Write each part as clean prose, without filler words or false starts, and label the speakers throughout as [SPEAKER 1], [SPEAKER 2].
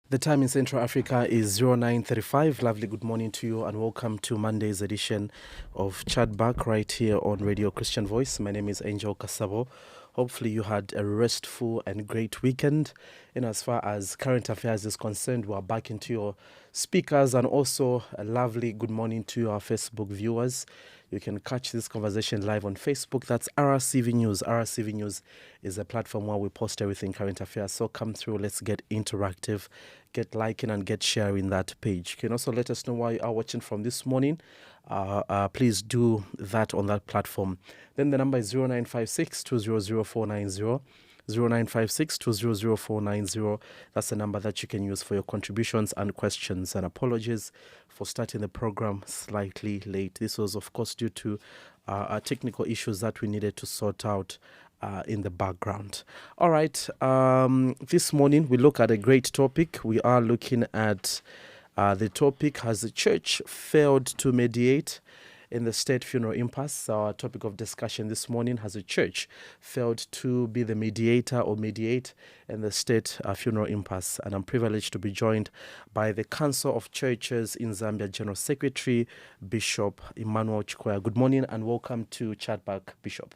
[SPEAKER 1] The time in Central Africa is 09:35. Lovely good morning to you and welcome to Monday's edition of Chatback right here on Radio Christian Voice. My name is Angel Kasabo. Hopefully you had a restful and great weekend. In as far as current affairs is concerned, we are back into your speakers, and also a lovely good morning to our Facebook viewers. You can catch this conversation live on Facebook. That's RCV News. RCV News is a platform where we post everything current affairs. So come through, let's get interactive, get liking and get sharing that page. You can also let us know why you are watching from this morning. Please do that on that platform. Then the number is 0956 200 490. 0956 200 490. That's the number that you can use for your contributions and questions. And apologies for starting the program slightly late. This was, of course, due to technical issues that we needed to sort out in the background. All right. This morning we look at a great topic. We are looking at the topic: has the church failed to mediate in the state funeral impasse? Our topic of discussion this morning: has the church failed to be the mediator or mediate in the state funeral impasse? And I'm privileged to be joined by the Council of Churches in Zambia General Secretary, Bishop Emmanuel Chikoya. Good morning and welcome to Chatback, Bishop.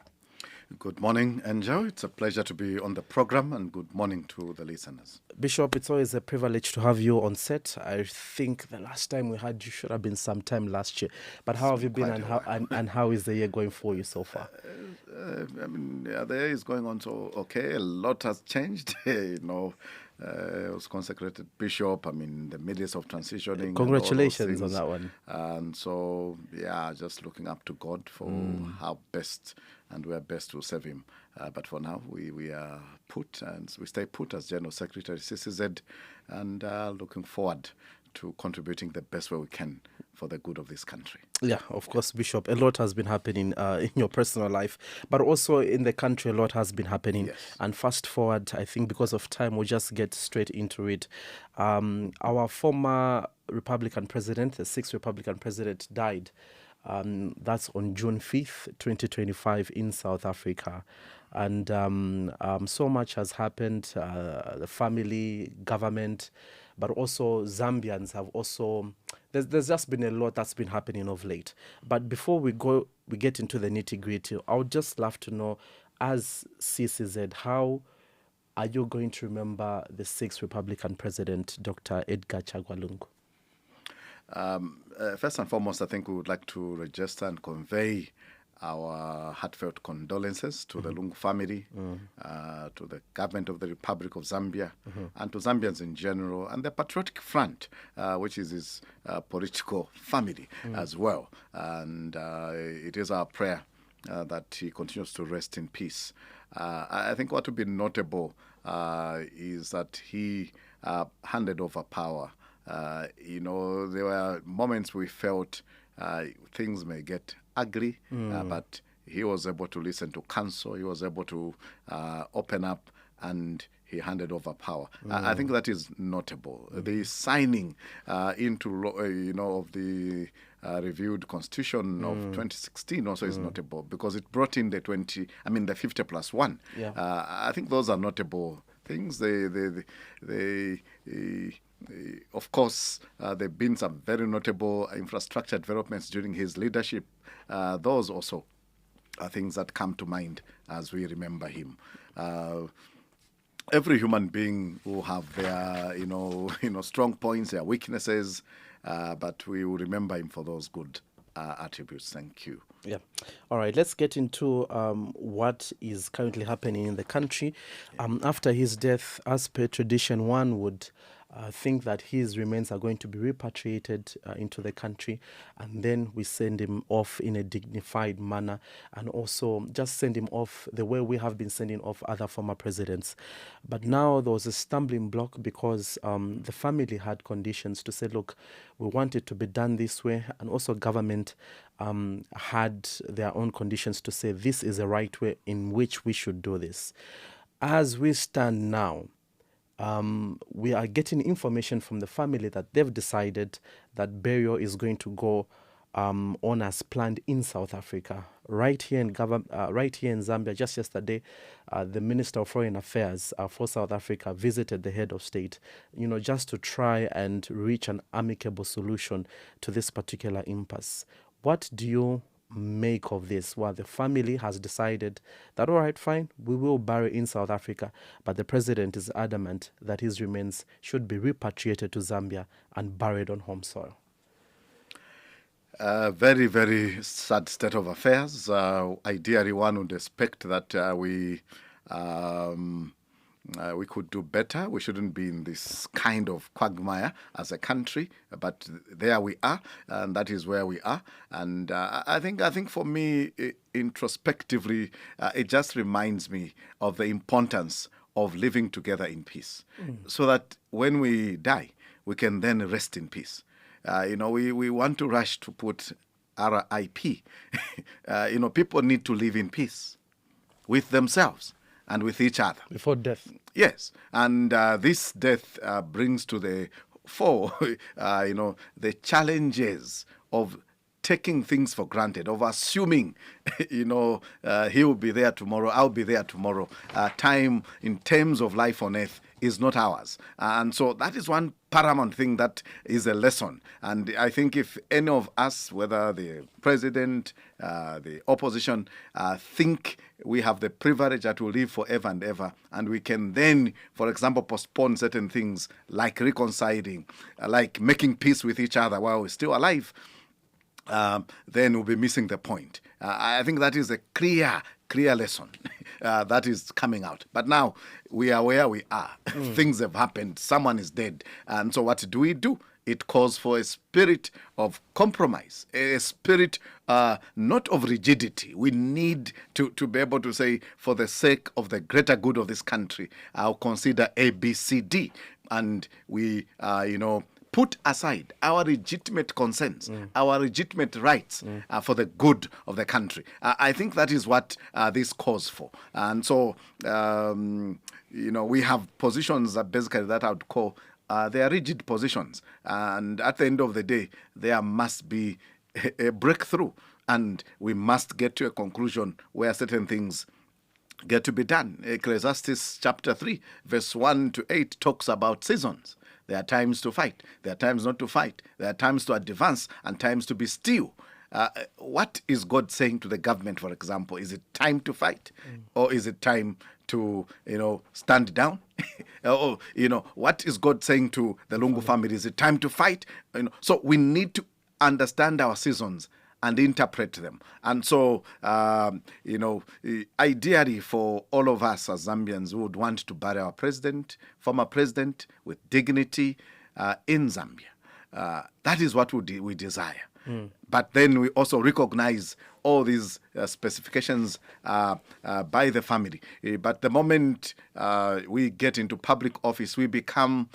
[SPEAKER 2] Good morning, Angel. It's a pleasure to be on the program, and good morning to the listeners.
[SPEAKER 1] Bishop, it's always a privilege to have you on set. I think the last time we had you should have been sometime last year. But how have you been, and how is the year going for you so far?
[SPEAKER 2] The year is going on so okay. A lot has changed. I was consecrated bishop. I'm in the midst of transitioning.
[SPEAKER 1] Congratulations on that one.
[SPEAKER 2] And so, just looking up to God for how best and where best to serve Him. But for now, we are put, and we stay put as General Secretary CCZ, and looking forward to contributing the best way we can for the good of this country.
[SPEAKER 1] Yeah, of course, Bishop. A lot has been happening in your personal life, but also in the country, a lot has been happening.
[SPEAKER 2] Yes.
[SPEAKER 1] And fast forward, I think because of time, we'll just get straight into it. Our former Republican president, the sixth Republican president, died. That's on June 5th, 2025 in South Africa. And so much has happened. The family, government, but also Zambians have also... There's just been a lot that's been happening of late. But before we get into the nitty-gritty, I would just love to know, as CCZ, how are you going to remember the sixth Republican president, Dr. Edgar Chagwa Lungu?
[SPEAKER 2] First and foremost, I think we would like to register and convey our heartfelt condolences to the Lungu family, to the government of the Republic of Zambia, and to Zambians in general, and the Patriotic Front, which is his political family as well. And it is our prayer that he continues to rest in peace. I think what would be notable is that he handed over power. There were moments we felt things may get ugly, but he was able to listen to counsel. He was able to open up, and he handed over power. I think that is notable. The signing into of the reviewed Constitution of 2016 also is notable, because it brought in the 50 plus 1.
[SPEAKER 1] Yeah.
[SPEAKER 2] I think those are notable things. Of course, there have been some very notable infrastructure developments during his leadership. Those also are things that come to mind as we remember him. Every human being will have their, strong points, their weaknesses, but we will remember him for those good attributes. Thank you.
[SPEAKER 1] Yeah. All right. Let's get into what is currently happening in the country. After his death, as per tradition, one would think that his remains are going to be repatriated into the country, and then we send him off in a dignified manner, and also just send him off the way we have been sending off other former presidents. But now there was a stumbling block, because the family had conditions to say, look, we want it to be done this way, and also government had their own conditions to say this is the right way in which we should do this. As we stand now, we are getting information from the family that they've decided that burial is going to go honors planned in South Africa. Right here in Zambia, just yesterday, the Minister of Foreign Affairs for South Africa visited the head of state, just to try and reach an amicable solution to this particular impasse. What do you make of this? Well, the family has decided that, all right, fine, we will bury in South Africa, but the president is adamant that his remains should be repatriated to Zambia and buried on home soil.
[SPEAKER 2] Very, very sad state of affairs. Ideally, one would expect that we could do better. We shouldn't be in this kind of quagmire as a country, but there we are, and that is where we are. And I think for me, introspectively, it just reminds me of the importance of living together in peace, so that when we die, we can then rest in peace. We want to rush to put RIP. People need to live in peace with themselves and with each other.
[SPEAKER 1] Before death.
[SPEAKER 2] Yes. And this death brings to the fore, the challenges of taking things for granted, of assuming, he will be there tomorrow, I'll be there tomorrow. Time in terms of life on earth is not ours. And so that is one paramount thing that is a lesson. And I think if any of us, whether the president, the opposition, think we have the privilege that will live forever and ever, and we can then, for example, postpone certain things like reconciling, like making peace with each other while we're still alive, then we'll be missing the point. I think that is a clear lesson that is coming out. But now we are where we are. Things have happened. Someone is dead. And so what do? It calls for a spirit of compromise, a spirit not of rigidity. We need to be able to say, for the sake of the greater good of this country, I'll consider A, B, C, D. And we, put aside our legitimate concerns, our legitimate rights for the good of the country. I think that is what this calls for. And so, we have positions that basically that I would call, they are rigid positions. And at the end of the day, there must be a breakthrough. And we must get to a conclusion where certain things get to be done. Ecclesiastes chapter 3, verse 1 to 8 talks about seasons. There are times to fight. There are times not to fight. There are times to advance and times to be still. What is God saying to the government, for example? Is it time to fight? Or is it time to, stand down? What is God saying to the Lungu family? Is it time to fight? So we need to understand our seasons and interpret them. And so, ideally for all of us as Zambians, we would want to bury our former president, with dignity in Zambia. That is what we desire. But then we also recognize all these specifications by the family. But the moment we get into public office, we become,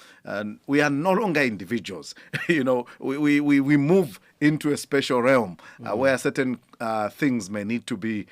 [SPEAKER 2] we are no longer individuals. We move into a special realm where certain things may need to be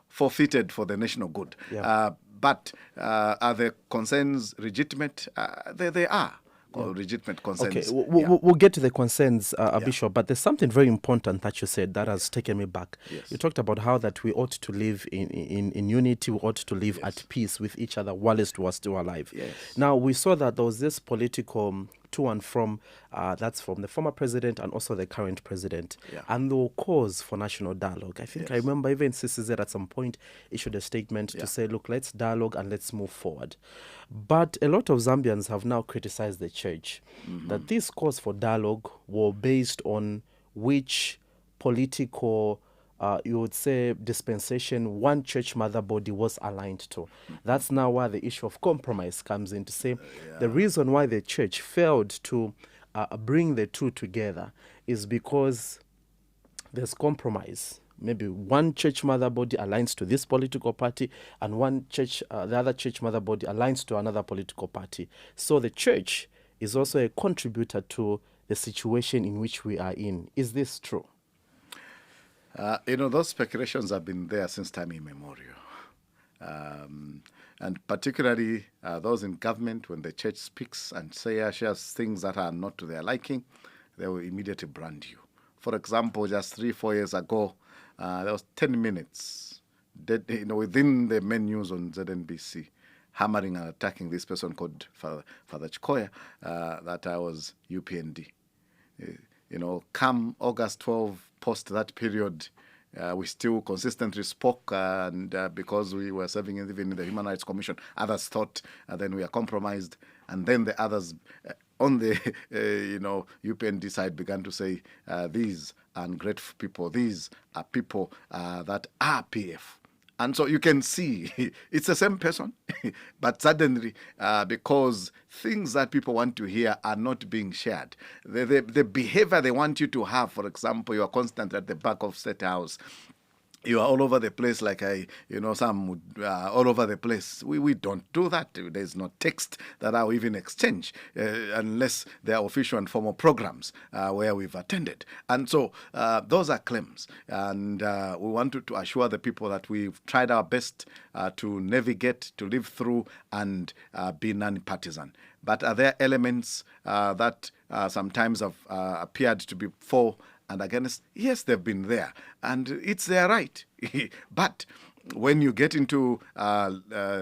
[SPEAKER 2] forfeited for the national good.
[SPEAKER 1] Yeah.
[SPEAKER 2] But are the concerns legitimate? They are. Or legitimate concerns.
[SPEAKER 1] Okay, we'll get to the concerns, Bishop, but there's something very important that you said that has taken me back.
[SPEAKER 2] Yes.
[SPEAKER 1] You talked about how that we ought to live in unity, we ought to live at peace with each other whilst we are still alive.
[SPEAKER 2] Yes.
[SPEAKER 1] Now, we saw that there was this political to and from, that's from the former president and also the current president.
[SPEAKER 2] Yeah.
[SPEAKER 1] And there were calls for national dialogue. I think I remember even CCZ at some point issued a statement to say, look, let's dialogue and let's move forward. But a lot of Zambians have now criticized the church that these calls for dialogue were based on which political you would say dispensation one church mother body was aligned to. That's now why the issue of compromise comes in to say the reason why the church failed to bring the two together is because there's compromise. Maybe one church mother body aligns to this political party and one church, the other church mother body aligns to another political party. So the church is also a contributor to the situation in which we are in. Is this true?
[SPEAKER 2] Those speculations have been there since time immemorial. And particularly those in government, when the church speaks and shares things that are not to their liking, they will immediately brand you For example, just 3-4 years ago, there was 10 minutes within the main news on ZNBC, hammering and attacking this person called Father Chikoya, that I was UPND. Come August 12, post that period, we still consistently spoke, and because we were serving even in the Human Rights Commission, others thought then we are compromised, and then the others on the UPND side began to say these are ungrateful people, these are people that are PF. And so you can see it's the same person, but suddenly, because things that people want to hear are not being shared, the behavior they want you to have, for example, you are constant at the back of State House, you are all over the place like some all over the place. We don't do that. There's no text that I will even exchange unless they are official and formal programs where we've attended. And so those are claims. And we want to assure the people that we've tried our best to navigate, to live through and be non-partisan. But are there elements that sometimes have appeared to be for and against? Yes, they've been there, and it's their right. But when you get into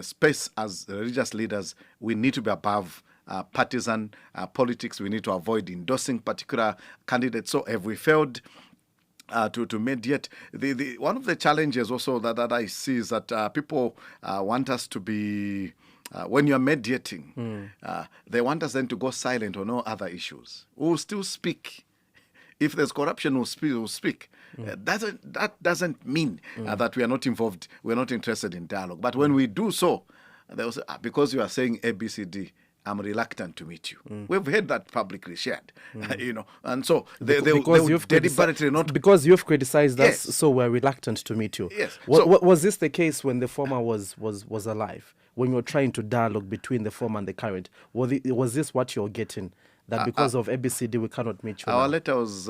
[SPEAKER 2] space as religious leaders, we need to be above partisan politics. We need to avoid endorsing particular candidates. So have we failed to mediate? One of the challenges also that I see is that people want us to be... when you're mediating, they want us then to go silent on all other issues. We'll still speak. If there's corruption, we'll speak. That doesn't mean that we are not involved, we're not interested in dialogue. But when we do so, they will say, because you are saying ABCD, I'm reluctant to meet you. We've heard that publicly shared, and so they deliberately not...
[SPEAKER 1] Because you've criticized us,
[SPEAKER 2] Yes.
[SPEAKER 1] So we're reluctant to meet you.
[SPEAKER 2] Yes.
[SPEAKER 1] Was this the case when the former was alive? When you were trying to dialogue between the former and the current? Was this what you're getting? That because of ABCD we cannot meet you?
[SPEAKER 2] Our
[SPEAKER 1] now?
[SPEAKER 2] letter was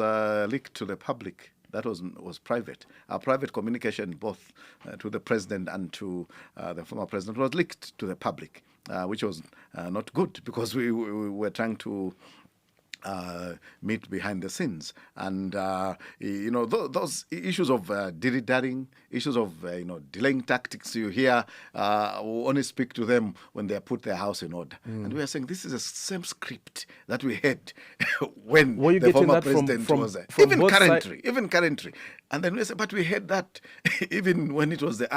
[SPEAKER 2] leaked to the public. That was private. Our private communication, both to the president and to the former president, was leaked to the public, which was not good because we were trying to meet behind the scenes. And, those issues of dilly-dallying, issues of, delaying tactics you hear, we'll only speak to them when they put their house in order. And we are saying this is the same script that we had when the former president was there. Even currently. And then we say, but we had that even when it was the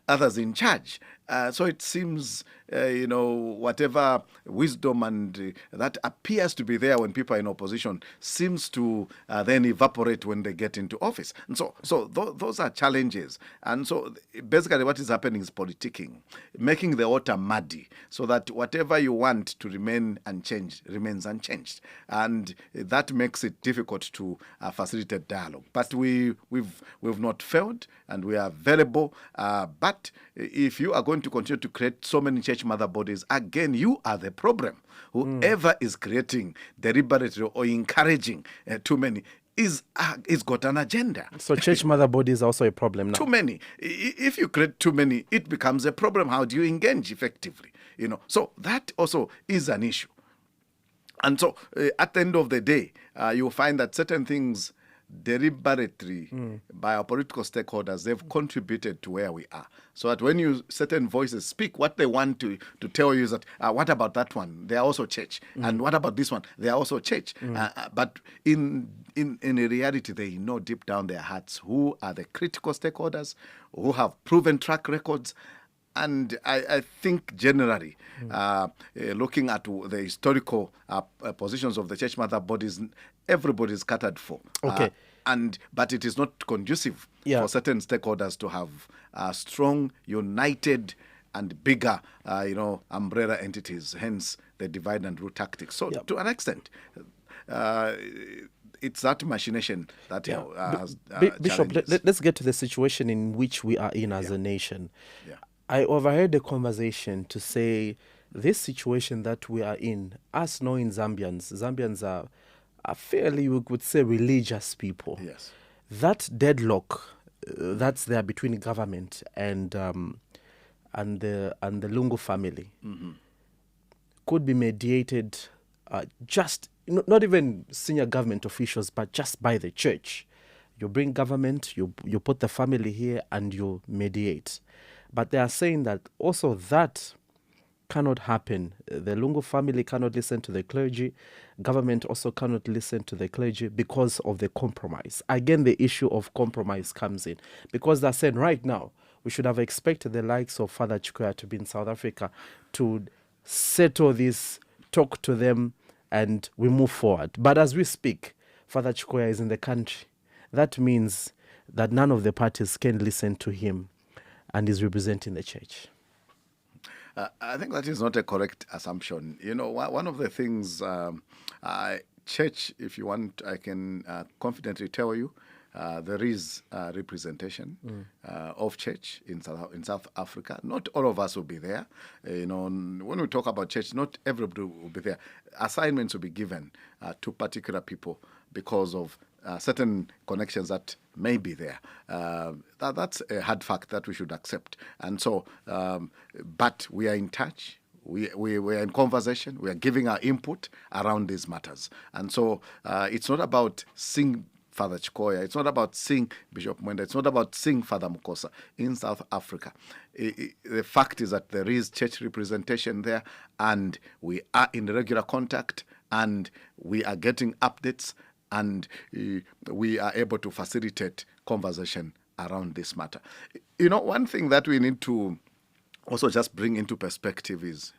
[SPEAKER 2] others in charge. So it seems, whatever wisdom and that appears to be there when people are in opposition seems to then evaporate when they get into office. And so those are challenges. And so basically what is happening is politicking, making the water muddy so that whatever you want to remain unchanged remains unchanged. And that makes it difficult to facilitate dialogue. But we've not failed and we are available. But if you are going to continue to create so many church mother bodies, again, you are the problem. Whoever is creating deliberately or encouraging too many is got an agenda.
[SPEAKER 1] So church mother bodies are also a problem now.
[SPEAKER 2] Too many. If you create too many, it becomes a problem. How do you engage effectively? So that also is an issue. And so at the end of the day, you'll find that certain things deliberately by our political stakeholders, they've contributed to where we are. So that when certain voices speak, what they want to tell you is that, what about that one? They are also church. And what about this one? They are also church. But in reality, they know deep down their hearts who are the critical stakeholders, who have proven track records. And I think generally, looking at the historical positions of the church mother bodies, everybody is scattered for.
[SPEAKER 1] Okay.
[SPEAKER 2] But it is not conducive for certain stakeholders to have strong, united, and bigger, umbrella entities. Hence, the divide and rule tactics. So, to an extent, it's that machination that has
[SPEAKER 1] Bishop, let's get to the situation in which we are in as a nation.
[SPEAKER 2] Yeah.
[SPEAKER 1] I overheard a conversation to say this situation that we are in, us knowing Zambians are fairly, we could say, religious people.
[SPEAKER 2] Yes.
[SPEAKER 1] That deadlock that's there between government and the Lungu family could be mediated not even senior government officials, but just by the church. You bring government, you put the family here, and you mediate. But they are saying that also that cannot happen. The Lungu family cannot listen to the clergy. Government also cannot listen to the clergy because of the compromise. Again, the issue of compromise comes in, because they're saying right now we should have expected the likes of Father Chikoya to be in South Africa to settle this, talk to them, and we move forward. But as we speak, Father Chikoya is in the country. That means that none of the parties can listen to him, and is representing the church.
[SPEAKER 2] I think that is not a correct assumption. You know, one of the things, church, if you want, I can confidently tell you, there is representation of church in South Africa. Not all of us will be there. You know, when we talk about church, not everybody will be there. Assignments will be given to particular people because of certain connections that may be there. That's a hard fact that we should accept. And so, but we are in touch. We are in conversation. We are giving our input around these matters. And so it's not about seeing Father Chikoya. It's not about seeing Bishop Mwenda. It's not about seeing Father Mukosa in South Africa. The fact is that there is church representation there, and we are in regular contact, and we are getting updates, and we are able to facilitate conversation around this matter. You know, one thing that we need to also just bring into perspective is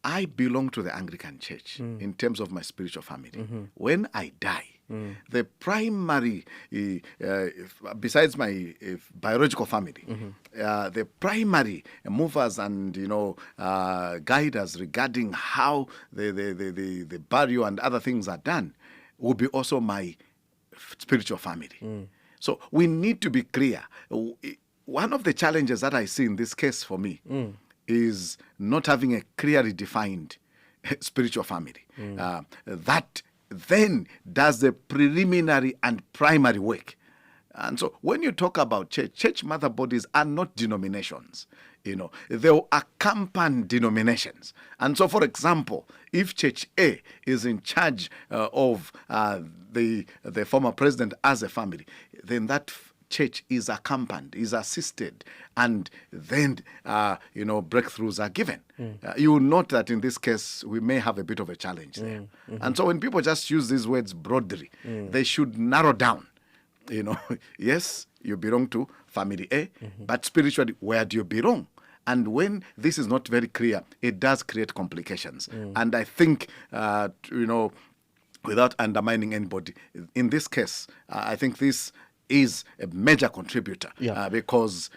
[SPEAKER 2] I belong to the Anglican Church in terms of my spiritual family. When I die, the primary, besides my biological family, the primary movers and, you know, guiders regarding how the burial and other things are done will be also my spiritual family. So we need to be clear. One of the challenges that I see in this case for me is not having a clearly defined spiritual family. That then does the preliminary and primary work. And so when you talk about church mother bodies are not denominations. You know, they will accompany denominations. And so, for example, if Church A is in charge of the former president as a family, then that church is accompanied, is assisted, and then, breakthroughs are given. You will note that in this case, we may have a bit of a challenge there. And so when people just use these words broadly, they should narrow down. You know, yes, you belong to family A, but spiritually, where do you belong? And when this is not very clear, it does create complications. And I think, without undermining anybody, in this case, I think this is a major contributor because,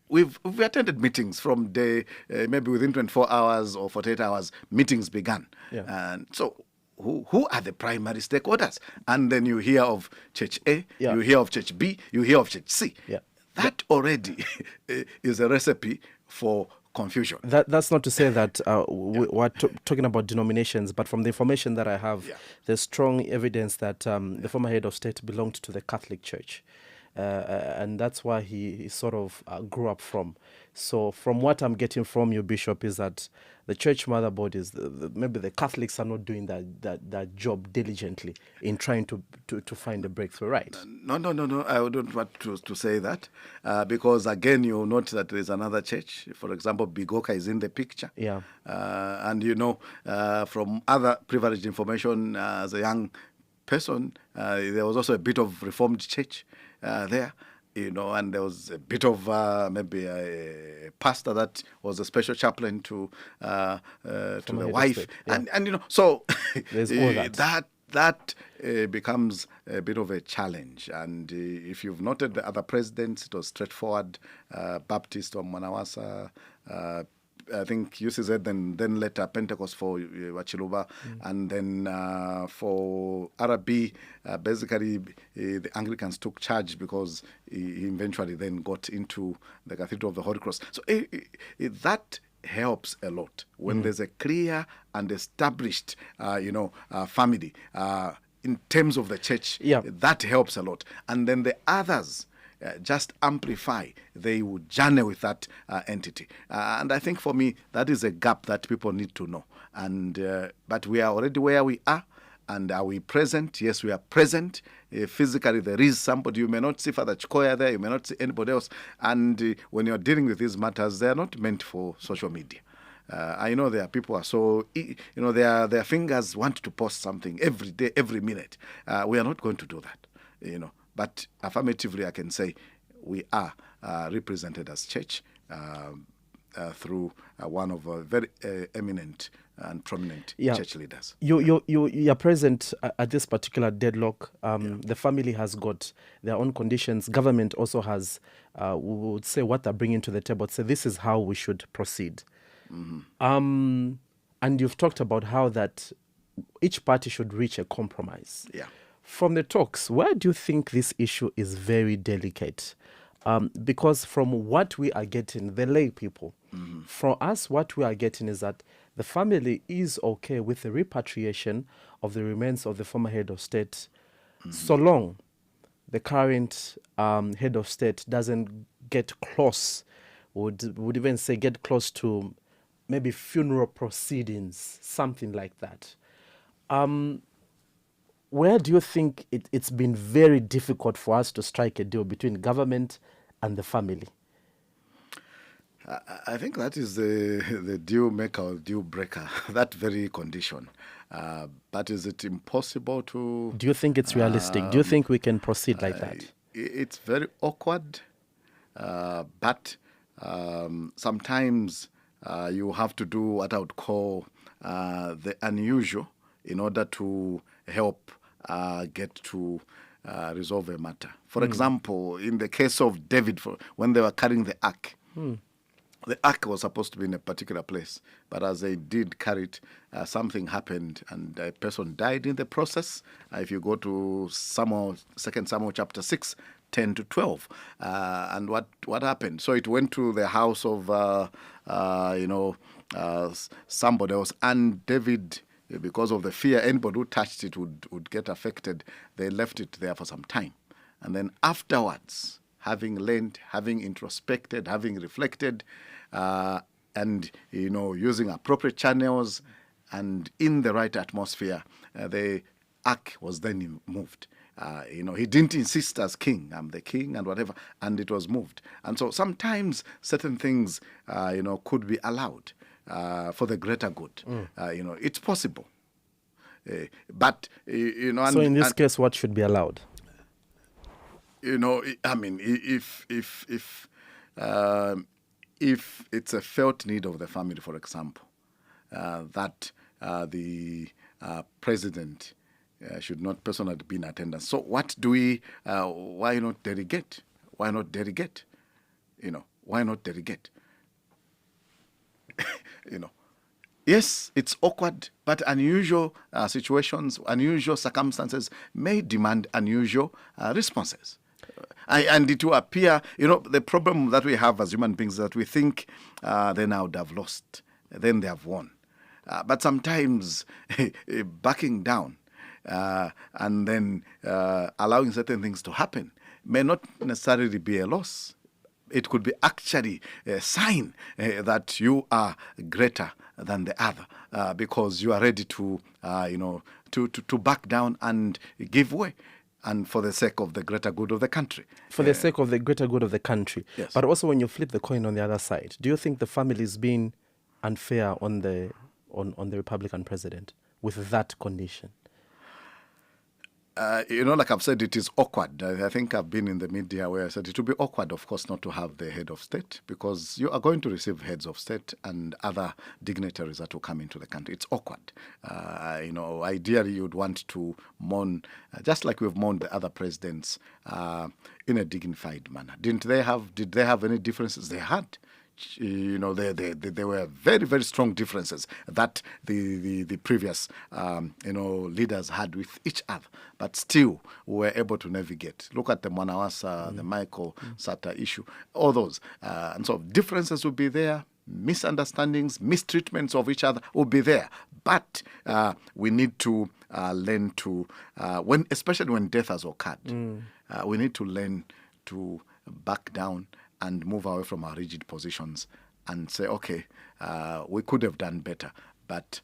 [SPEAKER 2] we've attended meetings from day, maybe within 24 hours or 48 hours, meetings began. And so who are the primary stakeholders? And then you hear of Church A, you hear of Church B, you hear of Church C. That already is a recipe for confusion.
[SPEAKER 1] That's not to say that we're talking about denominations, but from the information that I have, there's strong evidence that the former head of state belonged to the Catholic Church. And that's why he sort of grew up from. So from what I'm getting from you, Bishop, is that the church mother bodies, maybe the Catholics are not doing that job diligently in trying to find a breakthrough, right?
[SPEAKER 2] No. I wouldn't want to say that because, again, you note that there is another church. For example, Bigoka is in the picture. And, from other privileged information, as a young person, there was also a bit of Reformed church there. And there was a bit of maybe a pastor that was a special chaplain to the wife, and so
[SPEAKER 1] there's all
[SPEAKER 2] that becomes a bit of a challenge. And if you've noted the other presidents, it was straightforward. Baptist or Manawasa. I think UCZ, then later Pentecost for Wachiluba, and then for RB, basically the Anglicans took charge because he eventually then got into the Cathedral of the Holy Cross. So that helps a lot when there's a clear and established, family in terms of the church. That helps a lot, and then the others just amplify. They would journey with that entity. And I think for me, that is a gap that people need to know. And but we are already where we are. And are we present? Yes, we are present. Physically, there is somebody. You may not see Father Chikoya there. You may not see anybody else. And when you're dealing with these matters, they are not meant for social media. I know there are people who are so, their fingers want to post something every day, every minute. We are not going to do that, But affirmatively, I can say we are represented as church through one of our very eminent and prominent church leaders.
[SPEAKER 1] You are present at this particular deadlock. The family has got their own conditions. Government also has, we would say, what they're bringing to the table. So this is how we should proceed. And you've talked about how that each party should reach a compromise.
[SPEAKER 2] Yeah.
[SPEAKER 1] From the talks, where do you think this issue is very delicate? Because from what we are getting, the lay people, for us, what we are getting is that the family is okay with the repatriation of the remains of the former head of state, so long the current head of state doesn't get close, would even say get close to maybe funeral proceedings, something like that. Where do you think it's been very difficult for us to strike a deal between government and the family?
[SPEAKER 2] I think that is the deal maker or deal breaker, that very condition. But is it impossible to...
[SPEAKER 1] Do you think it's realistic? Do you think we can proceed like that?
[SPEAKER 2] It's very awkward, but sometimes you have to do what I would call the unusual in order to help get to resolve a matter. For example, in the case of David, when they were carrying the ark, the ark was supposed to be in a particular place, but as they did carry it, something happened and a person died in the process. If you go to 2 Samuel chapter 6, 10 to 12, and what happened? So it went to the house of somebody else, and David, because of the fear anybody who touched it would get affected, they left it there for some time. And then afterwards, having learned, having introspected, having reflected, and using appropriate channels and in the right atmosphere, the ark was then moved. He didn't insist as king, I'm the king and whatever, and it was moved. And so sometimes certain things, could be allowed for the greater good. It's possible. But,
[SPEAKER 1] So in this case, what should be allowed?
[SPEAKER 2] I mean, if it's a felt need of the family, for example, that the president should not personally be in attendance. So what do we, why not delegate? Why not delegate? Why not delegate? Yes, it's awkward, but unusual situations, unusual circumstances may demand unusual responses. And it will appear, the problem that we have as human beings is that we think they now would have lost, then they have won. But sometimes backing down and then allowing certain things to happen may not necessarily be a loss. It could be actually a sign that you are greater than the other because you are ready to back down and give way, and for the sake of the greater good of the country.
[SPEAKER 1] For the sake of the greater good of the country.
[SPEAKER 2] Yes.
[SPEAKER 1] But also when you flip the coin on the other side, do you think the family is being unfair on the Republican president with that condition?
[SPEAKER 2] Like I've said, it is awkward. I think I've been in the media where I said it would be awkward, of course, not to have the head of state, because you are going to receive heads of state and other dignitaries that will come into the country. It's awkward. Ideally, you'd want to mourn, just like we've mourned the other presidents, in a dignified manner. Did they have any differences? They had. There were very, very strong differences that the previous, leaders had with each other, but still were able to navigate. Look at the Mwanawasa, the Michael Sata issue, all those. And so differences will be there, misunderstandings, mistreatments of each other will be there. But we need to learn to, especially when death has occurred, we need to learn to back down and move away from our rigid positions and say, okay, we could have done better, but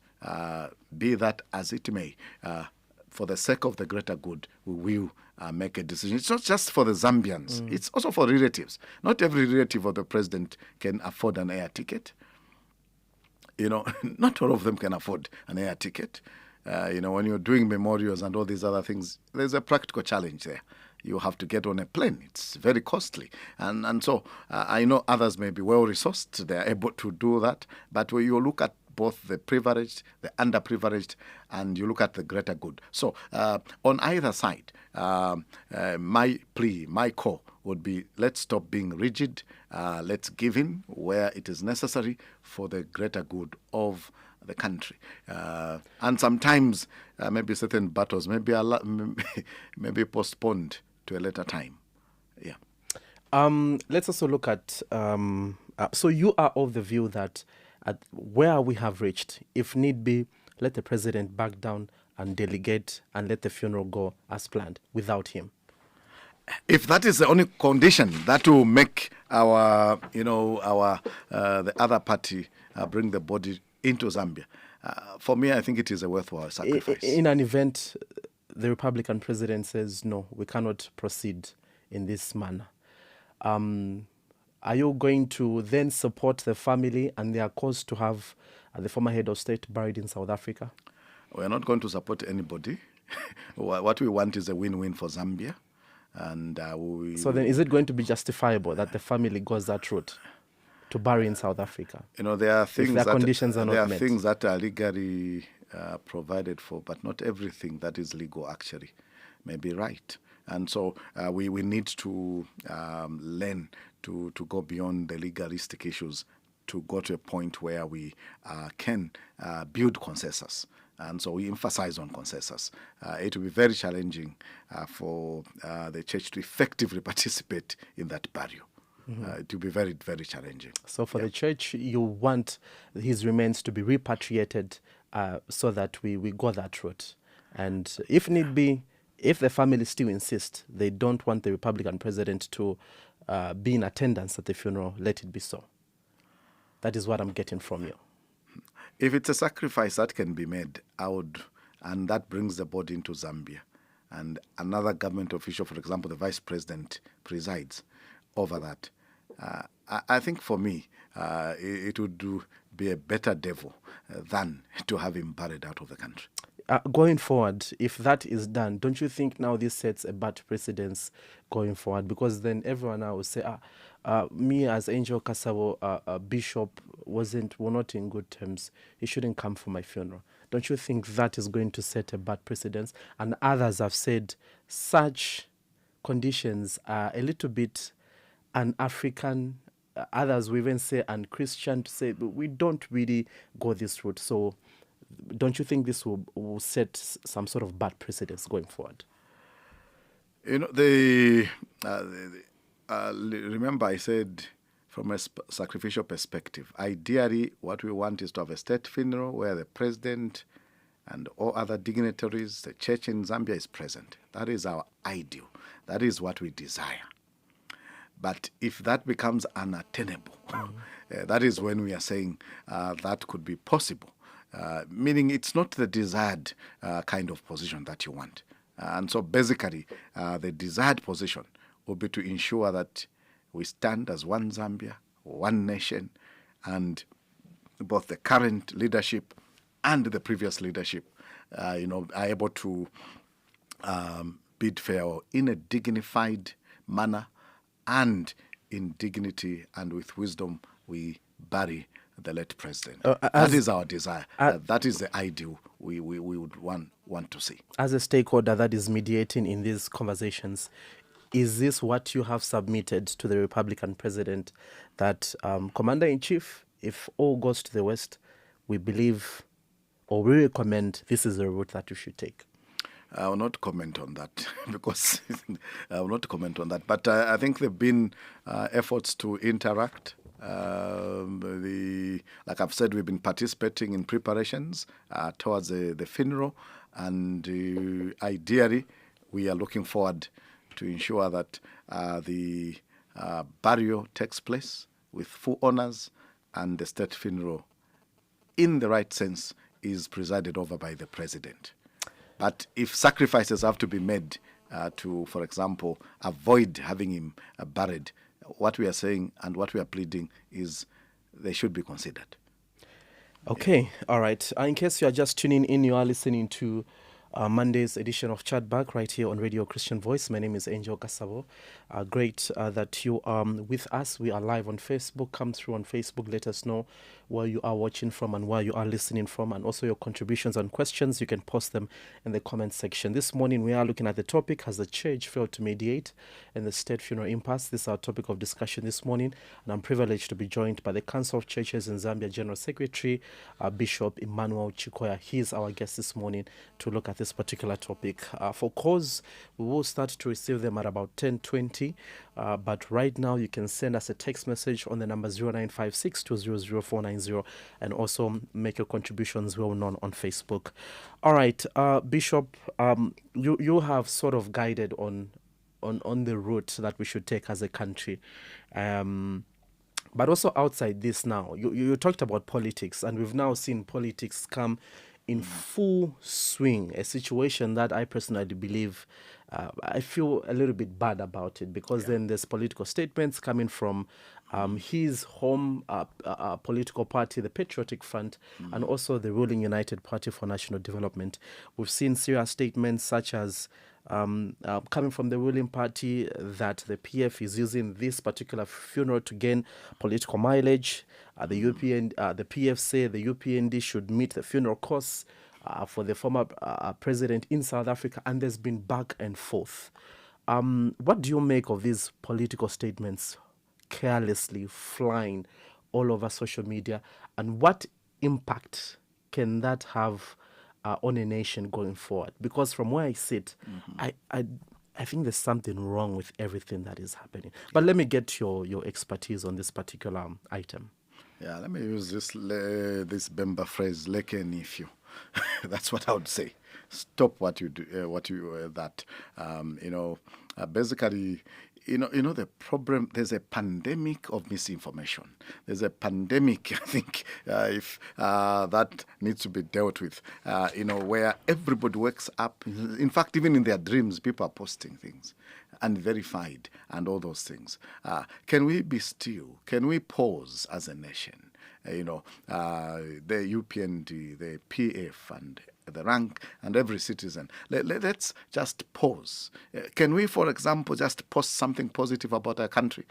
[SPEAKER 2] be that as it may, for the sake of the greater good, we will make a decision. It's not just for the Zambians, it's also for relatives. Not every relative of the president can afford an air ticket. Not all of them can afford an air ticket. When you're doing memorials and all these other things, there's a practical challenge there. You have to get on a plane. It's very costly. And so I know others may be well-resourced. They are able to do that. But when you look at both the privileged, the underprivileged, and you look at the greater good. So on either side, my plea, my call would be, let's stop being rigid. Let's give in where it is necessary for the greater good of the country. And sometimes maybe certain battles maybe postponed to a later time. Yeah.
[SPEAKER 1] Let's also look at, so you are of the view that at where we have reached, if need be, let the president back down and delegate and let the funeral go as planned without him.
[SPEAKER 2] If that is the only condition that will make the other party bring the body into Zambia, for me, I think it is a worthwhile sacrifice.
[SPEAKER 1] In an event, the Republican president says, no, we cannot proceed in this manner. Are you going to then support the family and their cause to have the former head of state buried in South Africa?
[SPEAKER 2] We're not going to support anybody. What we want is a win-win for Zambia. And
[SPEAKER 1] so then is it going to be justifiable that the family goes that route to bury in South Africa?
[SPEAKER 2] There are things
[SPEAKER 1] conditions are not met.
[SPEAKER 2] Things that are legally provided for, but not everything that is legal actually may be right. And so we need to learn to go beyond the legalistic issues to go to a point where we can build consensus. And so we emphasize on consensus. It will be very challenging for the church to effectively participate in that burial. It will be very, very challenging.
[SPEAKER 1] So for the church, you want his remains to be repatriated so that we go that route. And if need be, if the family still insist they don't want the Republican president to be in attendance at the funeral, let it be so. That is what I'm getting from you.
[SPEAKER 2] If it's a sacrifice that can be made, and that brings the body into Zambia, and another government official, for example, the vice president, presides over that, I think for me, it would be a better devil than to have him buried out of the country.
[SPEAKER 1] Going forward, if that is done, don't you think now this sets a bad precedence going forward? Because then everyone now will say, me as Angel Kasabo, bishop, were not in good terms. He shouldn't come for my funeral. Don't you think that is going to set a bad precedence? And others have said such conditions are a little bit un-African. Others will even say un-Christian, to say, but we don't really go this route. So don't you think this will set some sort of bad precedence going forward?
[SPEAKER 2] Remember I said from a sacrificial perspective, ideally what we want is to have a state funeral where the president and all other dignitaries, the church in Zambia is present. That is our ideal. That is what we desire. But if that becomes unattainable, that is when we are saying that could be possible. Meaning it's not the desired kind of position that you want. And so basically, the desired position will be to ensure that we stand as one Zambia, one nation, and both the current leadership and the previous leadership are able to bid farewell in a dignified manner, and in dignity and with wisdom we bury the late president. That is our desire. That is the ideal we would want to see.
[SPEAKER 1] As a stakeholder that is mediating in these conversations, is this what you have submitted to the Republican president, that Commander-in-Chief, if all goes to the West, we believe or we recommend this is the route that you should take?
[SPEAKER 2] I will not comment on that because I will not comment on that. But I think there have been efforts to interact. Like I've said, we've been participating in preparations towards the funeral, and ideally we are looking forward to ensure that the burial takes place with full honors, and the state funeral, in the right sense, is presided over by the president. But if sacrifices have to be made to, for example, avoid having him buried, what we are saying and what we are pleading is they should be considered.
[SPEAKER 1] Okay, all right. In case you are just tuning in, you are listening to Monday's edition of Chatback right here on Radio Christian Voice. My name is Angel Kasabo. Great that you are with us. We are live on Facebook. Come through on Facebook. Let us know where you are watching from and where you are listening from, and also your contributions and questions. You can post them in the comment section. This morning we are looking at the topic, has the church failed to mediate in the state funeral impasse? This is our topic of discussion this morning, and I'm privileged to be joined by the Council of Churches in Zambia General Secretary, Bishop Emmanuel Chikoya. He is our guest this morning to look at this particular topic. For calls, we will start to receive them at about 10:20, but right now you can send us a text message on the number 0956 200 490 and also make your contributions well known on Facebook. All right, Bishop, you have sort of guided on the route that we should take as a country. But also outside this now, you talked about politics, and we've now seen politics come in full swing, a situation that I personally believe, I feel a little bit bad about it, because then there's political statements coming from his home political party, the Patriotic Front, and also the ruling United Party for National Development. We've seen serious statements such as coming from the ruling party that the PF is using this particular funeral to gain political mileage. The PF say the UPND should meet the funeral costs for the former president in South Africa, and there's been back and forth. What do you make of these political statements carelessly flying all over social media, and what impact can that have on a nation going forward? Because from where I sit, I think there's something wrong with everything that is happening. But let me get your expertise on this particular item.
[SPEAKER 2] Yeah, let me use this Bemba phrase, leke nifyu. That's what I would say. Stop what you do. Basically, the problem. There's a pandemic of misinformation. There's a pandemic, I think, if that needs to be dealt with. Where everybody wakes up. In fact, even in their dreams, people are posting things, unverified, and all those things. Can we be still? Can we pause as a nation? The UPND, the PF, and the rank, and every citizen. Let's just pause. Can we, for example, just post something positive about our country?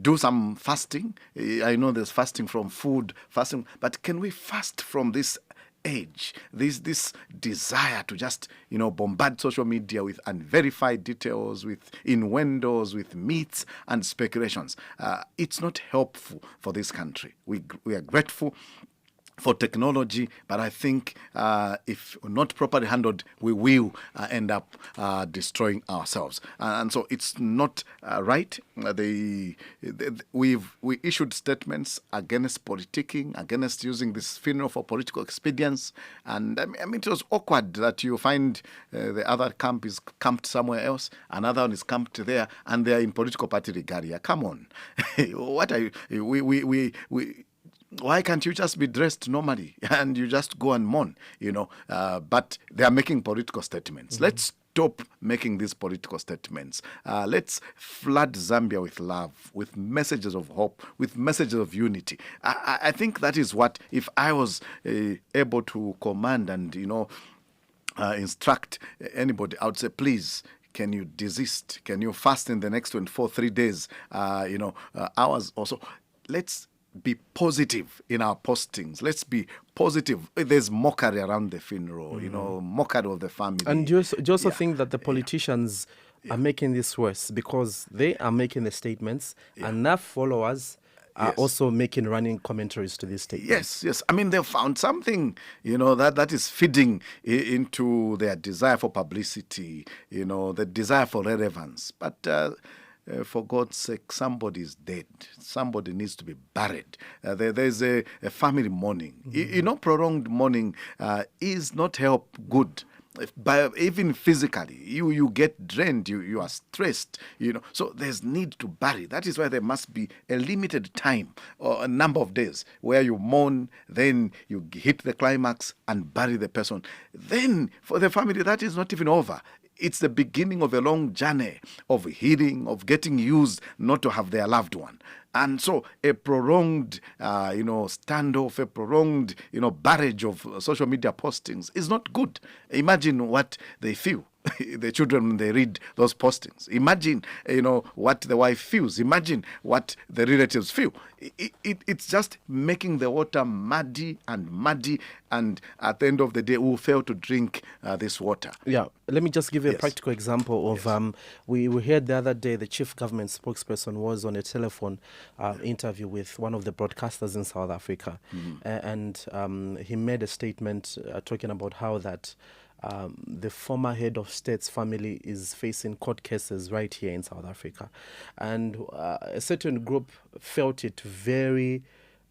[SPEAKER 2] Do some fasting. I know there's fasting from food, fasting, but can we fast from this age, this desire to just bombard social media with unverified details, with innuendos, with myths and speculations? It's not helpful for this country. We are grateful for technology, but I think if not properly handled, we will end up destroying ourselves. And so it's not right. We issued statements against politicking, against using this funeral for political expedience. And I mean, it was awkward that you find the other camp is camped somewhere else, another one is camped there, and they are in political party regalia. Come on. What are you? Why can't you just be dressed normally and you just go and mourn, But they are making political statements. Mm-hmm. Let's stop making these political statements. Let's flood Zambia with love, with messages of hope, with messages of unity. I think that is what, if I was able to command and, instruct anybody, I would say, please, can you desist? Can you fast in the next 3 days, hours or so? Let's be positive in our postings. Let's be positive. There's mockery around the funeral, mockery of the family.
[SPEAKER 1] And do you also think that the politicians are making this worse because they are making the statements and enough followers are also making running commentaries to these statements?
[SPEAKER 2] Yes. I mean, they've found something, that is feeding into their desire for publicity, the desire for relevance. But for God's sake, somebody is dead. Somebody needs to be buried. There's a family mourning.
[SPEAKER 1] Mm-hmm.
[SPEAKER 2] Prolonged mourning is not good. even physically, you get drained, you are stressed, So there's need to bury. That is why there must be a limited time or a number of days where you mourn, then you hit the climax and bury the person. Then for the family, that is not even over. It's the beginning of a long journey of healing, of getting used not to have their loved one. And so a prolonged, standoff, a prolonged, barrage of social media postings is not good. Imagine what they feel. The children, when they read those postings. Imagine, what the wife feels. Imagine what the relatives feel. It's just making the water muddy, and at the end of the day, we'll fail to drink this water.
[SPEAKER 1] Yeah, let me just give you a practical example of, we heard the other day the chief government spokesperson was on a telephone interview with one of the broadcasters in South Africa. And he made a statement talking about how that the former head of state's family is facing court cases right here in South Africa. And a certain group felt it very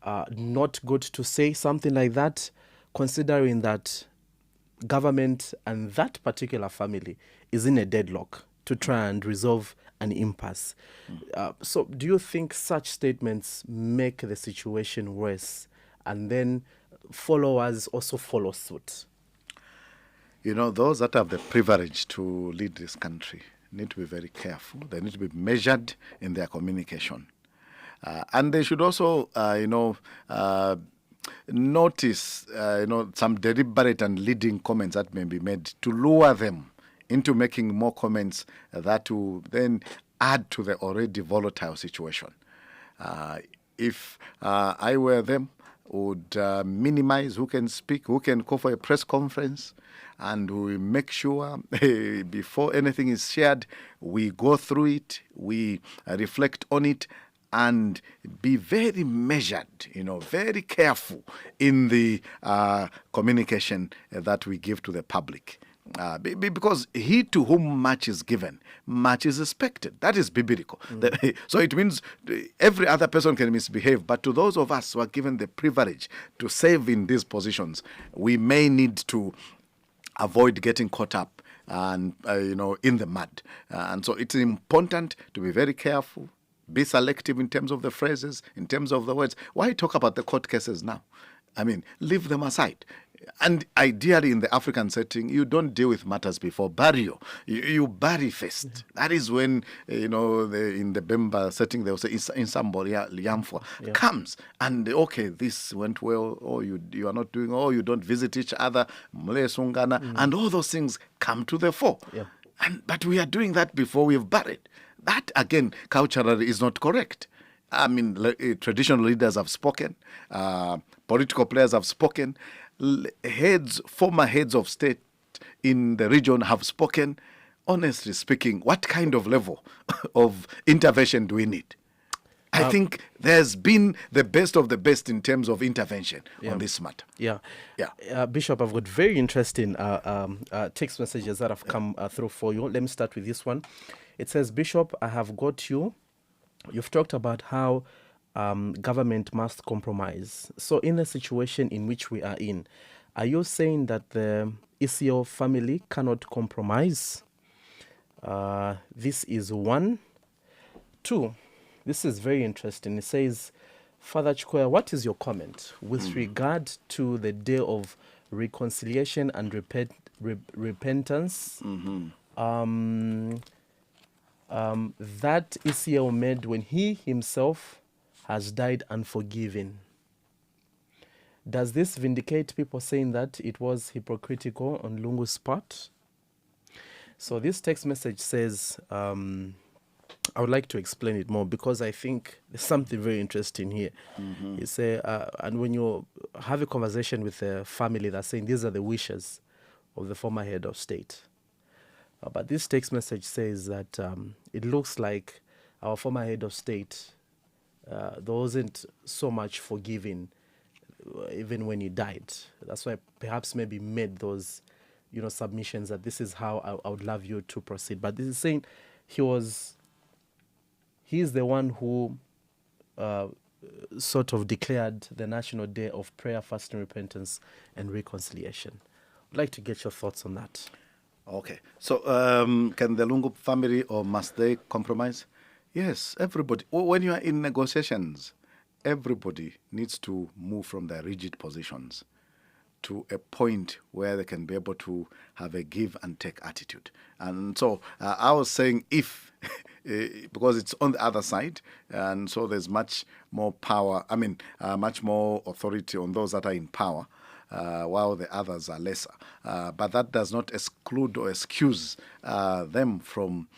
[SPEAKER 1] not good to say something like that, considering that government and that particular family is in a deadlock to try and resolve an impasse. So do you think such statements make the situation worse, and then followers also follow suit?
[SPEAKER 2] Those that have the privilege to lead this country need to be very careful. They need to be measured in their communication. And they should also, notice, some deliberate and leading comments that may be made to lure them into making more comments that will then add to the already volatile situation. If I were them, would minimize who can speak, who can call for a press conference, and we make sure before anything is shared, we go through it, we reflect on it, and be very measured, very careful in the communication that we give to the public. Because he to whom much is given, much is expected. That is biblical. So it means every other person can misbehave, but to those of us who are given the privilege to serve in these positions, we may need to avoid getting caught up and in the mud. And so it's important to be very careful, be selective in terms of the phrases, in terms of the words. Why talk about the court cases now? I mean, leave them aside. And ideally, in the African setting, you don't deal with matters before burial. You bury first. That is when, in the Bemba setting, they will say, in somebody, Liamfo comes. And, okay, this went well, or you are not doing, or you don't visit each other, Mule Sungana, and all those things come to the fore.
[SPEAKER 1] Yeah.
[SPEAKER 2] But we are doing that before we've buried. That, again, culturally is not correct. I mean, traditional leaders have spoken, political players have spoken, former heads of state in the region have spoken. Honestly speaking, what kind of level of intervention do we need? I think there's been the best of the best in terms of intervention on this matter.
[SPEAKER 1] Bishop, I've got very interesting text messages that have come through for you. Let me start with this one. It says, Bishop, I have got you. You've talked about how government must compromise. So in the situation in which we are in, are you saying that the ECO family cannot compromise? This is one. Two, this is very interesting. It says, Father Chikoya, what is your comment with regard to the day of reconciliation and repentance that ECO made when he himself has died unforgiven? Does this vindicate people saying that it was hypocritical on Lungu's part? So this text message says, I would like to explain it more because I think there's something very interesting here. You say, and when you have a conversation with a family that's saying these are the wishes of the former head of state, but this text message says that it looks like our former head of state, there wasn't so much forgiving even when he died. That's why perhaps maybe made those, submissions that this is how I would love you to proceed. But this is saying he's the one who sort of declared the National Day of Prayer, Fasting, Repentance, and Reconciliation. I'd like to get your thoughts on that.
[SPEAKER 2] Okay. So, can the Lungu family or must they compromise? Yes, everybody. When you are in negotiations, everybody needs to move from their rigid positions to a point where they can be able to have a give and take attitude. And so I was saying if, because it's on the other side, and so there's much more power, much more authority on those that are in power. While the others are lesser. But that does not exclude or excuse them from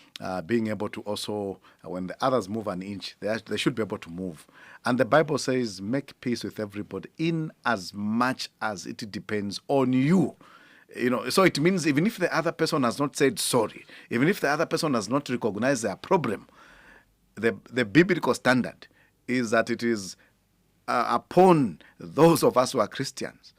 [SPEAKER 2] being able to also, when the others move an inch, they should be able to move. And the Bible says, make peace with everybody in as much as it depends on you. So it means even if the other person has not said sorry, even if the other person has not recognized their problem, the biblical standard is that it is upon those of us who are Christians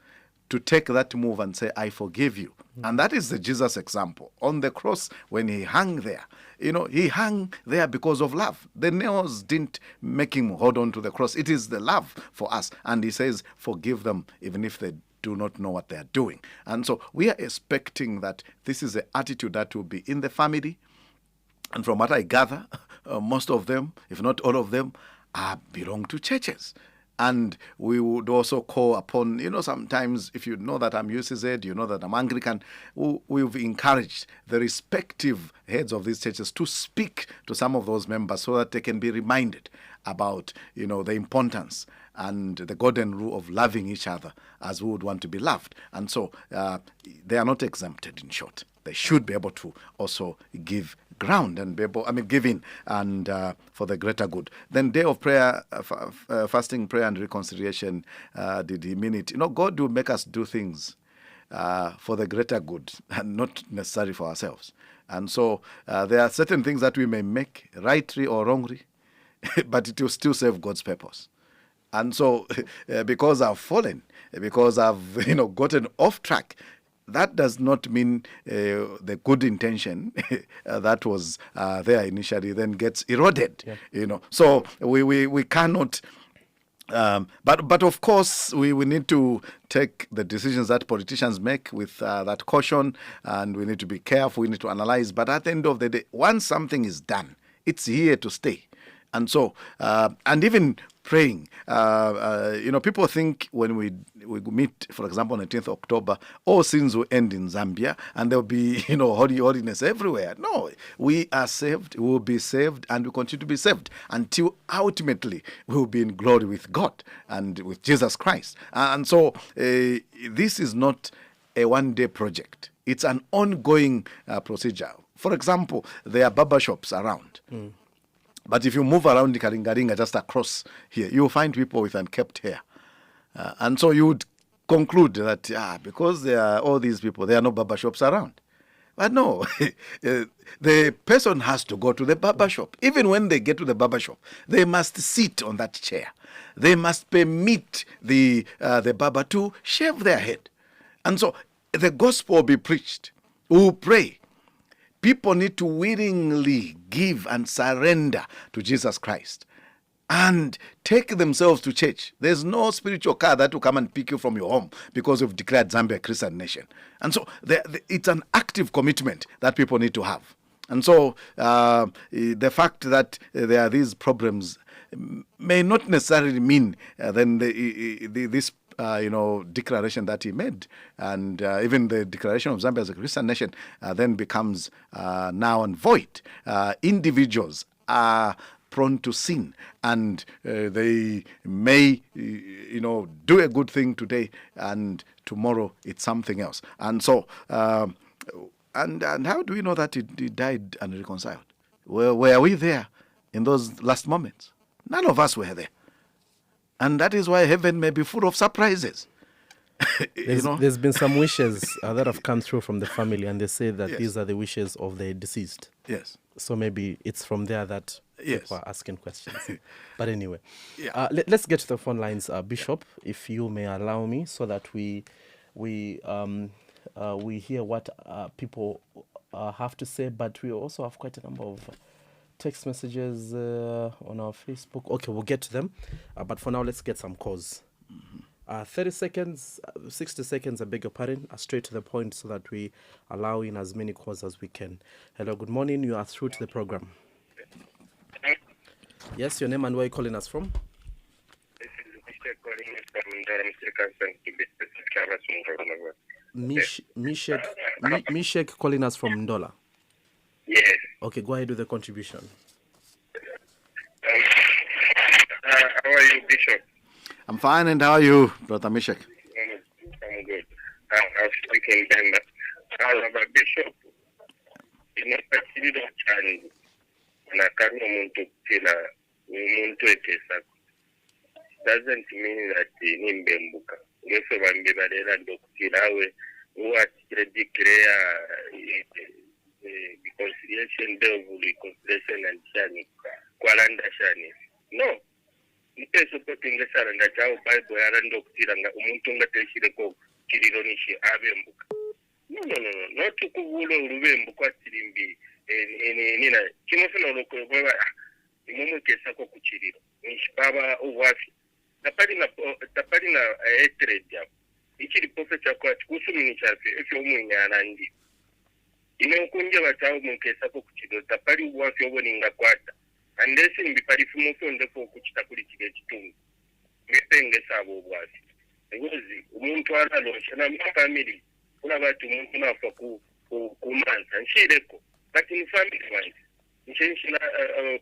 [SPEAKER 2] to take that move and say, I forgive you. And that is the Jesus example. On the cross, when he hung there, he hung there because of love. The nails didn't make him hold on to the cross. It is the love for us. And he says, forgive them even if they do not know what they are doing. And so we are expecting that this is the attitude that will be in the family. And from what I gather, most of them, if not all of them, belong to churches. And we would also call upon, sometimes if you know that I'm UCZ, you know that I'm Anglican, we've encouraged the respective heads of these churches to speak to some of those members so that they can be reminded about, the importance and the golden rule of loving each other as we would want to be loved. And so they are not exempted, in short. They should be able to also give ground and be able, give in and for the greater good. Then day of prayer, fasting, prayer and reconciliation, did he mean it? God will make us do things for the greater good and not necessarily for ourselves. And so there are certain things that we may make rightly or wrongly, but it will still serve God's purpose. And so because I've fallen, because I've gotten off track, that does not mean the good intention that was there initially then gets eroded. Yeah. So we cannot. But of course we need to take the decisions that politicians make with that caution, and we need to be careful. We need to analyze. But at the end of the day, once something is done, it's here to stay. And so, and even praying, people think when we meet, for example, on the 10th October, all sins will end in Zambia and there'll be, holiness everywhere. No, we are saved, we will be saved, and we continue to be saved until ultimately we will be in glory with God and with Jesus Christ. And so, this is not a one-day project. It's an ongoing procedure. For example, there are barber shops around. But if you move around the Karingaringa just across here, you'll find people with unkempt hair. And so you would conclude that, because there are all these people, there are no barber shops around. But no, the person has to go to the barber shop. Even when they get to the barber shop, they must sit on that chair. They must permit the barber to shave their head. And so the gospel will be preached. We'll pray. People need to willingly give and surrender to Jesus Christ and take themselves to church. There's no spiritual car that will come and pick you from your home because you've declared Zambia a Christian nation. And so it's an active commitment that people need to have. And so the fact that there are these problems may not necessarily mean then this declaration that he made, and even the declaration of Zambia as a Christian nation then becomes now and void. Individuals are prone to sin, and they may, do a good thing today, and tomorrow it's something else. And so, and how do we know that he died and reconciled? Were we there in those last moments? None of us were there. And that is why heaven may be full of surprises.
[SPEAKER 1] There's been some wishes that have come through from the family, and they say that
[SPEAKER 2] Yes.
[SPEAKER 1] these are the wishes of the deceased.
[SPEAKER 2] Yes.
[SPEAKER 1] So maybe it's from there that
[SPEAKER 2] Yes.
[SPEAKER 1] people are asking questions. But anyway,
[SPEAKER 2] Yeah.
[SPEAKER 1] let's get to the phone lines, Bishop, if you may allow me, so that we hear what people have to say. But we also have quite a number of text messages on our Facebook. Okay, we'll get to them. But for now, let's get some calls. 30 seconds, 60 seconds, I beg your pardon, straight to the point so that we allow in as many calls as we can. Hello, good morning. You are through to the program. Yes, your name and where are you calling us from?
[SPEAKER 3] This is Mr. calling from
[SPEAKER 1] Mishek calling us from Ndola.
[SPEAKER 3] Yes.
[SPEAKER 1] Okay, go ahead with the contribution.
[SPEAKER 3] How are you, Bishop?
[SPEAKER 2] I'm fine, and how are you, Brother Mishek?
[SPEAKER 3] I'm good. I'm speaking then. Bishop, inapatiliwa chani na kama mtu kila mtu ekesa doesn't mean that nimbe mbuka ngeso bambe badela ndokutirawe uwatikire declare reconciliation reconciliation and chani kwalanda chani no niteso potinga saranda chao bible yaranda okutiranga umuntu ngateshireko kiriro abe mbuka no not kuvulo urubembu kwatirimbi nina kimofuna lokobwa imumu kesako kuchiriro nishibaba uwafi tapari na hatred ya ichiri profeta kwa kusumini chafe efyo umunyana ndi ine kunje batao munkesako kuchiriro tapari uwafi oboninga kwata andesi mbipari fumuso ndeko kuchita kuri kige kitungu ngepenge sabo uwafi ngozi umuntu aralosha na family kuna batu umuntu nafa kumanza nshireko but in family wise nshishina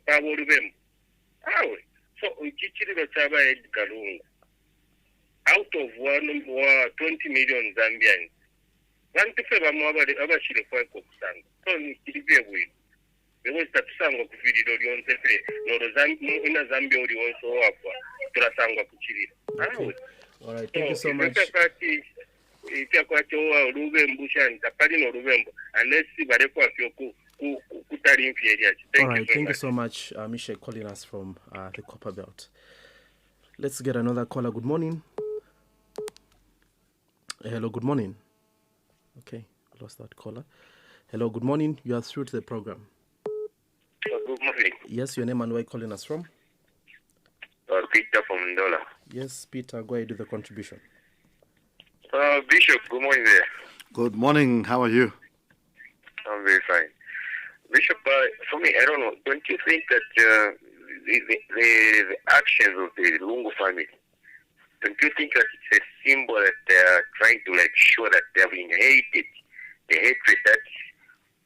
[SPEAKER 3] pabo rubembu awe so ichichiriro chaba Edgar Lungu out of 20 million Zambians bantu fe bamwe abashire kwa kusanga so nikiribye bwe bewe statusanga kufiriro lyonse fe noro ina Zambia uri wonso wafa turasangwa kuchirira awe.
[SPEAKER 1] All right, thank you so much. All right, thank you so much, Misha, calling us from the Copper Belt. Let's get another caller. Good morning. Hello, good morning. Okay, I lost that caller. Hello, good morning. You are through to the program.
[SPEAKER 3] Good morning.
[SPEAKER 1] Yes, your name and where are you calling us from?
[SPEAKER 3] Peter from Ndola.
[SPEAKER 1] Yes, Peter, go ahead with the contribution.
[SPEAKER 3] Bishop, good morning there.
[SPEAKER 2] Good morning. How are you?
[SPEAKER 3] I'm very fine. Bishop, for me, I don't know. Don't you think that the actions of the Lungu family, don't you think that it's a symbol that they are trying to show that they have inherited the hatred that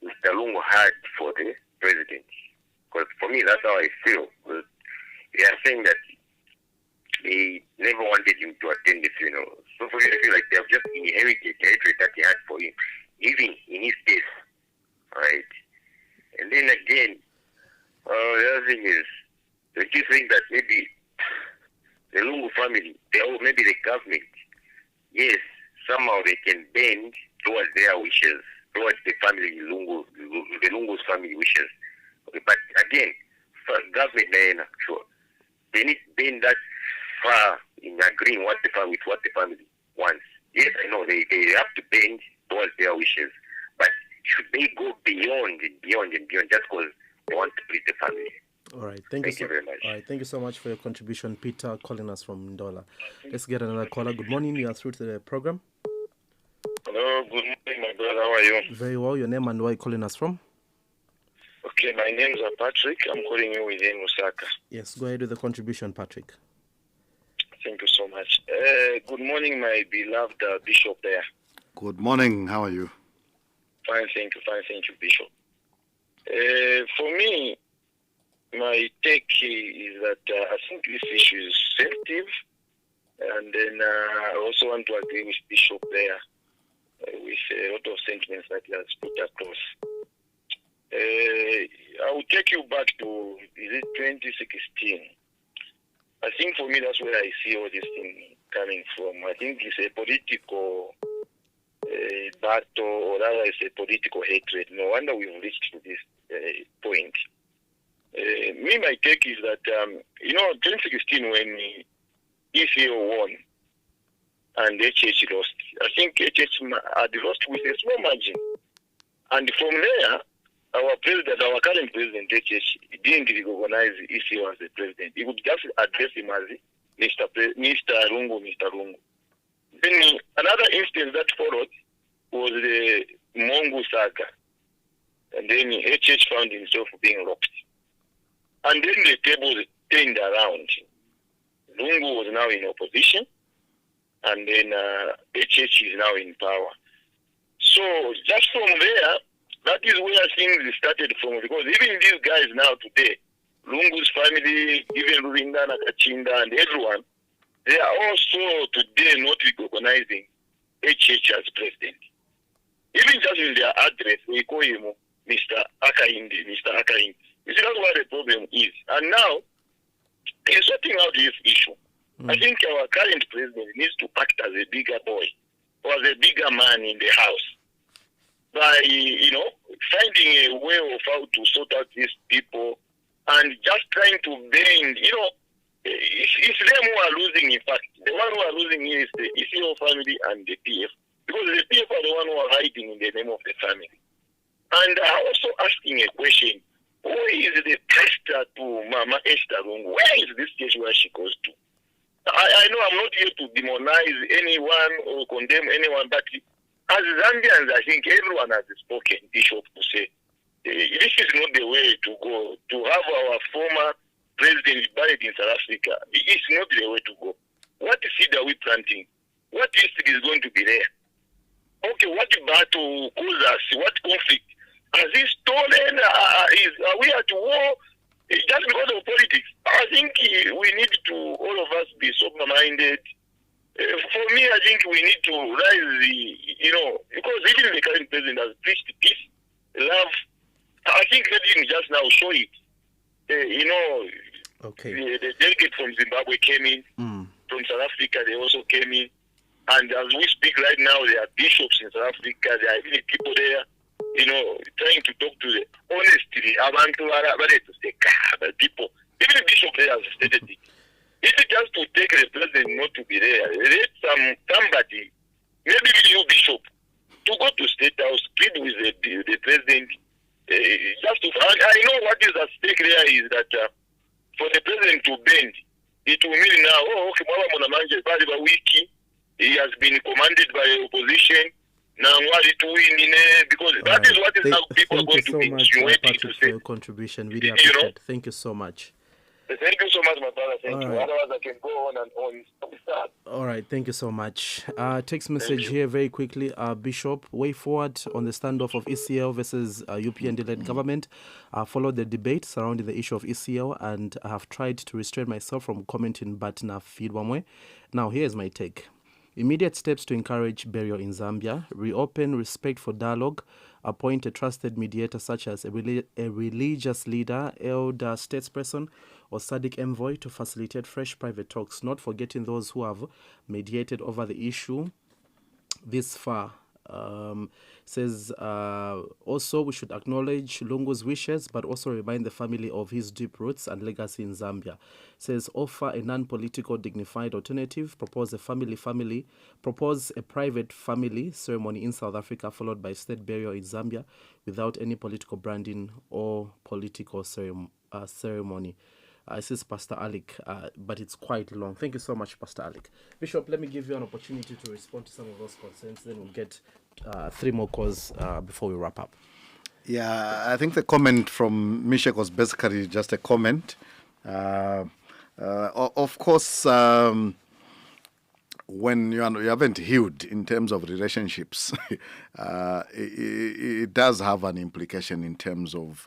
[SPEAKER 3] Mr. Lungu had for the president? Because for me, that's how I feel. They are saying that they never wanted him to attend the funeral. So for me, I feel like they have just inherited the hatred that he had for him, even in his death. Right? And then again, the other thing is, don't you think that maybe the Lungu family, or maybe the government, yes, somehow they can bend towards their wishes, towards the family, the Lungu's family wishes. Okay, but again, for government, sure, they need to bend that far in agreeing with what the family wants. Yes, I know they have to bend towards their wishes, but should they go beyond and beyond just because they want to please the family?
[SPEAKER 1] All right, thank you very much. All right, thank you so much for your contribution, Peter, calling us from Ndola. Let's get another caller. Good morning. You are through to the program.
[SPEAKER 3] Hello, good morning, my brother. How are you?
[SPEAKER 1] Very well. Your name and where are you calling us from?
[SPEAKER 3] Okay, my name is Patrick. I'm calling you within Osaka.
[SPEAKER 1] Yes, go ahead with the contribution, Patrick.
[SPEAKER 3] Thank you so much. Good morning, my beloved Bishop there.
[SPEAKER 2] Good morning. How are you?
[SPEAKER 3] Fine, thank you, Bishop. For me, my take is that I think this issue is sensitive, and then I also want to agree with Bishop there with a lot of sentiments that he has put across. I will take you back to, is it 2016? I think for me that's where I see all this thing coming from. I think it's a political battle, or rather it's a political hatred. No wonder we've reached to this point. My take is that, 2016 when ECO won and HH lost, I think HH had lost with a small margin. And from there, our current president, HH, didn't recognize ECO as the president. He would just address him as Mr. Lungu. Then another instance that followed was the Mongu saga. And then HH found himself being locked. And then the tables turned around. Lungu was now in opposition, and then HH is now in power. So just from there, that is where things started from, because even these guys now today, Lungu's family, even Rurinda, Nakachinda, and everyone, they are also today not recognizing HH as president. Even just in their address, they call him Mr. Akainde. You see, that's what the problem is. And now, in sorting out this issue, I think our current president needs to act as a bigger boy, or as a bigger man in the house, by, finding a way of how to sort out these people, and just trying to bend, it's them who are losing, in fact. The one who are losing here is the ECO family and the PF, because the PF are the one who are hiding in the name of the family. And I'm also asking a question: who is the pastor to Mama Esther Lungu? Where is this case where she goes to? I know I'm not here to demonize anyone or condemn anyone, but as Zambians, I think everyone has spoken, Bishop, to say this is not the way to go. To have our former president buried in South Africa, it's not the way to go. What seed are we planting? What is going to be there? Okay, what battle caused us? What conflict? Has he stolen? Are we at war? Just because of politics? I think we need to, all of us, be sober-minded. For me, I think we need to rise, because even the current president has preached peace, love. I think let him just now show it.
[SPEAKER 1] Okay.
[SPEAKER 3] The delegate from Zimbabwe came in, from South Africa they also came in, and as we speak right now, there are bishops in South Africa, there are even people there, trying to talk to the honestly, people. Even the bishop there has stated it. It's just to take the president not to be there. Let somebody, maybe you bishop, to go to State House, plead with the president. I know what is at stake there is that for the president to bend, it will mean now, he has been commanded by opposition. Now, because that is what is now people are going to be waiting to say.
[SPEAKER 1] For your contribution. Really appreciate. Thank you so much.
[SPEAKER 3] Thank you so much, my brother. Thank you. Otherwise, I can go on and on.
[SPEAKER 1] All right. Thank you so much. Text message here very quickly. Bishop, way forward on the standoff of ECL versus UPND-led government. I followed the debate surrounding the issue of ECL, and I have tried to restrain myself from commenting, but na feed one way. Now, here's my take. Immediate steps to encourage burial in Zambia, reopen respect for dialogue, appoint a trusted mediator such as a religious leader, elder statesperson, or SADC envoy to facilitate fresh private talks, not forgetting those who have mediated over the issue this far. Says also we should acknowledge Lungu's wishes, but also remind the family of his deep roots and legacy in Zambia. Says offer a non-political dignified alternative, propose a private family ceremony in South Africa followed by state burial in Zambia without any political branding or political ceremony. This is Pastor Alec, but it's quite long. Thank you so much, Pastor Alec. Bishop, let me give you an opportunity to respond to some of those concerns, then we'll get 3 more calls before we wrap up.
[SPEAKER 2] Yeah, I think the comment from Mishek was basically just a comment. Of course, when you haven't healed in terms of relationships, it does have an implication in terms of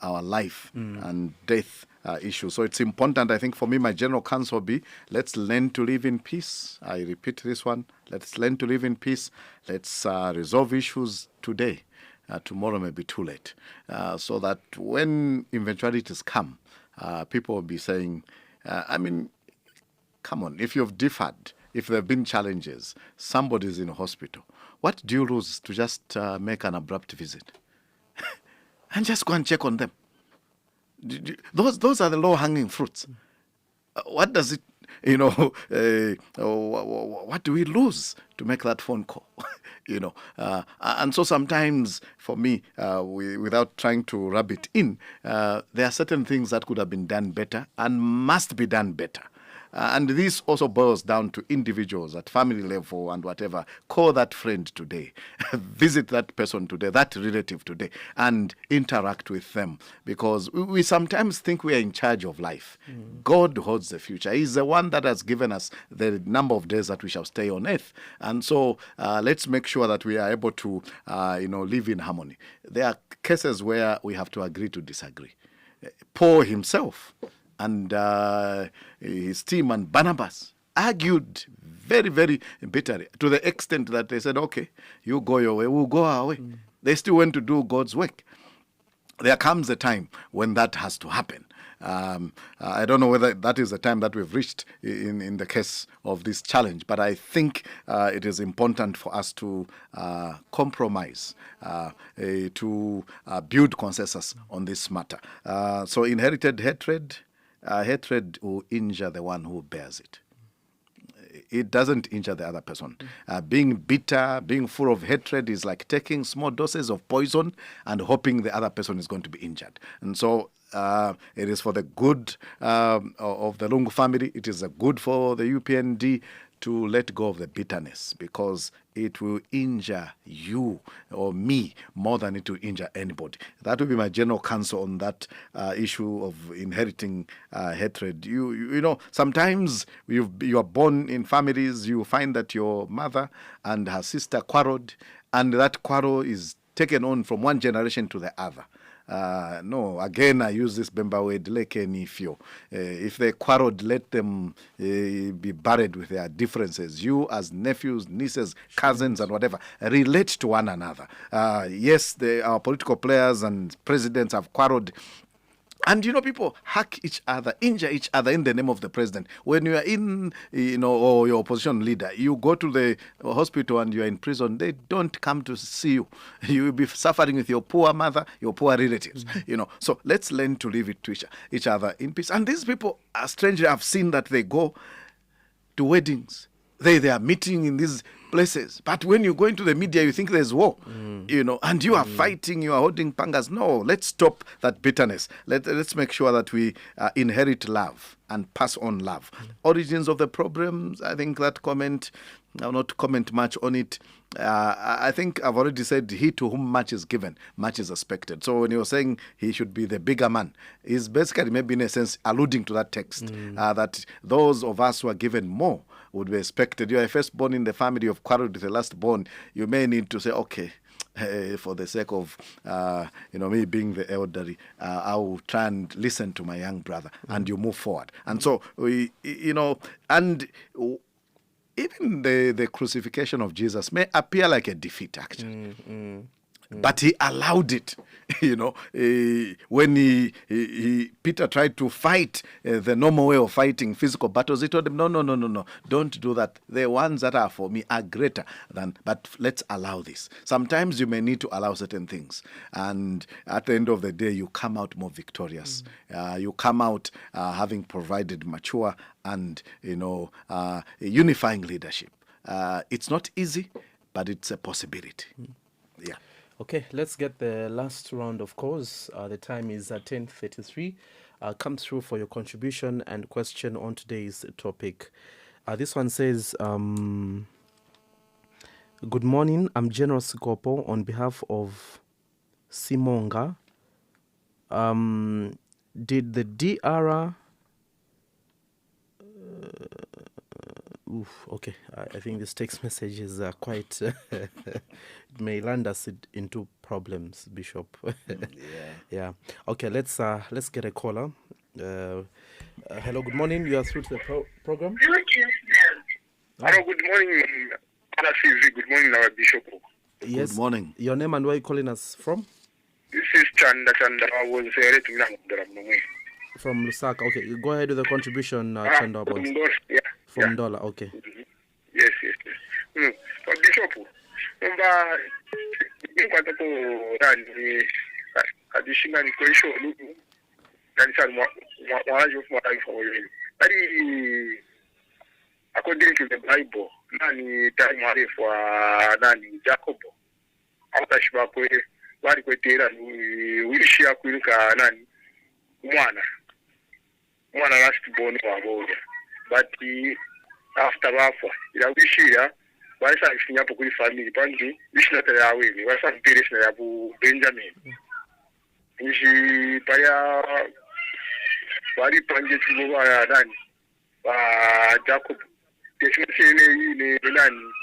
[SPEAKER 2] our life and death issue. So it's important, I think, for me, my general counsel will be, let's learn to live in peace. I repeat this one. Let's learn to live in peace. Let's resolve issues today. Tomorrow may be too late. So that when eventualities come, people will be saying, come on, if you've differed, if there have been challenges, somebody's in hospital, what do you lose to just make an abrupt visit? And just go and check on them. Those are the low-hanging fruits. What does it, what do we lose to make that phone call? And so sometimes, for me, without trying to rub it in, there are certain things that could have been done better and must be done better. And this also boils down to individuals at family level and whatever. Call that friend today, visit that person today, that relative today, and interact with them, because we sometimes think we are in charge of life. God holds the future. He's the one that has given us the number of days that we shall stay on earth. And so let's make sure that we are able to live in harmony. There are cases where we have to agree to disagree. Paul himself and his team and Barnabas argued very, very bitterly, to the extent that they said, okay, you go your way, we'll go our way. They still went to do God's work. There comes a time when that has to happen. I don't know whether that is the time that we've reached in the case of this challenge, but I think it is important for us to compromise, to build consensus on this matter. So inherited hatred will injure the one who bears it. It doesn't injure the other person. Being bitter, being full of hatred is like taking small doses of poison and hoping the other person is going to be injured. And so it is for the good of the Lungu family. It is good for the UPND to let go of the bitterness, because it will injure you or me more than it will injure anybody. That will be my general counsel on that issue of inheriting hatred. You know, sometimes you are born in families, you find that your mother and her sister quarreled, and that quarrel is taken on from one generation to the other. No, again, I use this Bemba word, lekenifio. If they quarreled, let them be buried with their differences. You, as nephews, nieces, cousins, and whatever, relate to one another. Yes, our political players and presidents have quarreled. And, people hack each other, injure each other in the name of the president. When you are in, or your opposition leader, you go to the hospital and you are in prison, they don't come to see you. You will be suffering with your poor mother, your poor relatives, So let's learn to live it to each other in peace. And these people, strangely, I've seen that they go to weddings. They are meeting in these places. But when you go into the media, you think there's war, and you are fighting, you are holding pangas. No, let's stop that bitterness. Let's make sure that we inherit love and pass on love. Origins of the problems, I think that comment, I'll not comment much on it. I think I've already said, he to whom much is given, much is expected. So when you're saying he should be the bigger man, he's basically maybe in a sense alluding to that text, that those of us who are given more would be expected. You are firstborn in the family, of quarreled with the lastborn. You may need to say, okay, for the sake of me being the elderly, I will try and listen to my young brother, and you move forward. And so and even the crucifixion of Jesus may appear like a defeat, actually. But he allowed it, when Peter tried to fight the normal way of fighting physical battles. He told him, no, don't do that. The ones that are for me are greater than, but let's allow this. Sometimes you may need to allow certain things. And at the end of the day, you come out more victorious. You come out having provided mature and, unifying leadership. It's not easy, but it's a possibility. Yeah.
[SPEAKER 1] Okay, let's get the last round of calls. The time is 10:33. Come through for your contribution and question on today's topic. This one says, good morning, I'm General Sikopo on behalf of Simonga. Did the DR... okay, I think this text message is quite... may land us into problems, Bishop. Yeah. Okay, let's get a caller. Hello, good morning. You are through to the program.
[SPEAKER 3] Hello, good morning. Good morning, our Bishop.
[SPEAKER 1] Yes.
[SPEAKER 2] Good morning.
[SPEAKER 1] Your name and where are you calling us from?
[SPEAKER 3] This is Chanda. I was
[SPEAKER 1] from Lusaka. Okay, go ahead with the contribution, Chanda. From Dollar, okay.
[SPEAKER 3] Yes. Bishop, additional question. According to the Bible, nani time for nani Jacob. After Shibakwe, wari kwetera wishia kuinuka nani mwana last born wa boga. but after bafa ilawishira wasa ifinyapo kuri family pangi ishina tele awini wasa mpirishina ya bu Benjamin nishi paya bari pangi chibo wa nani ba Jacob tesho ile nani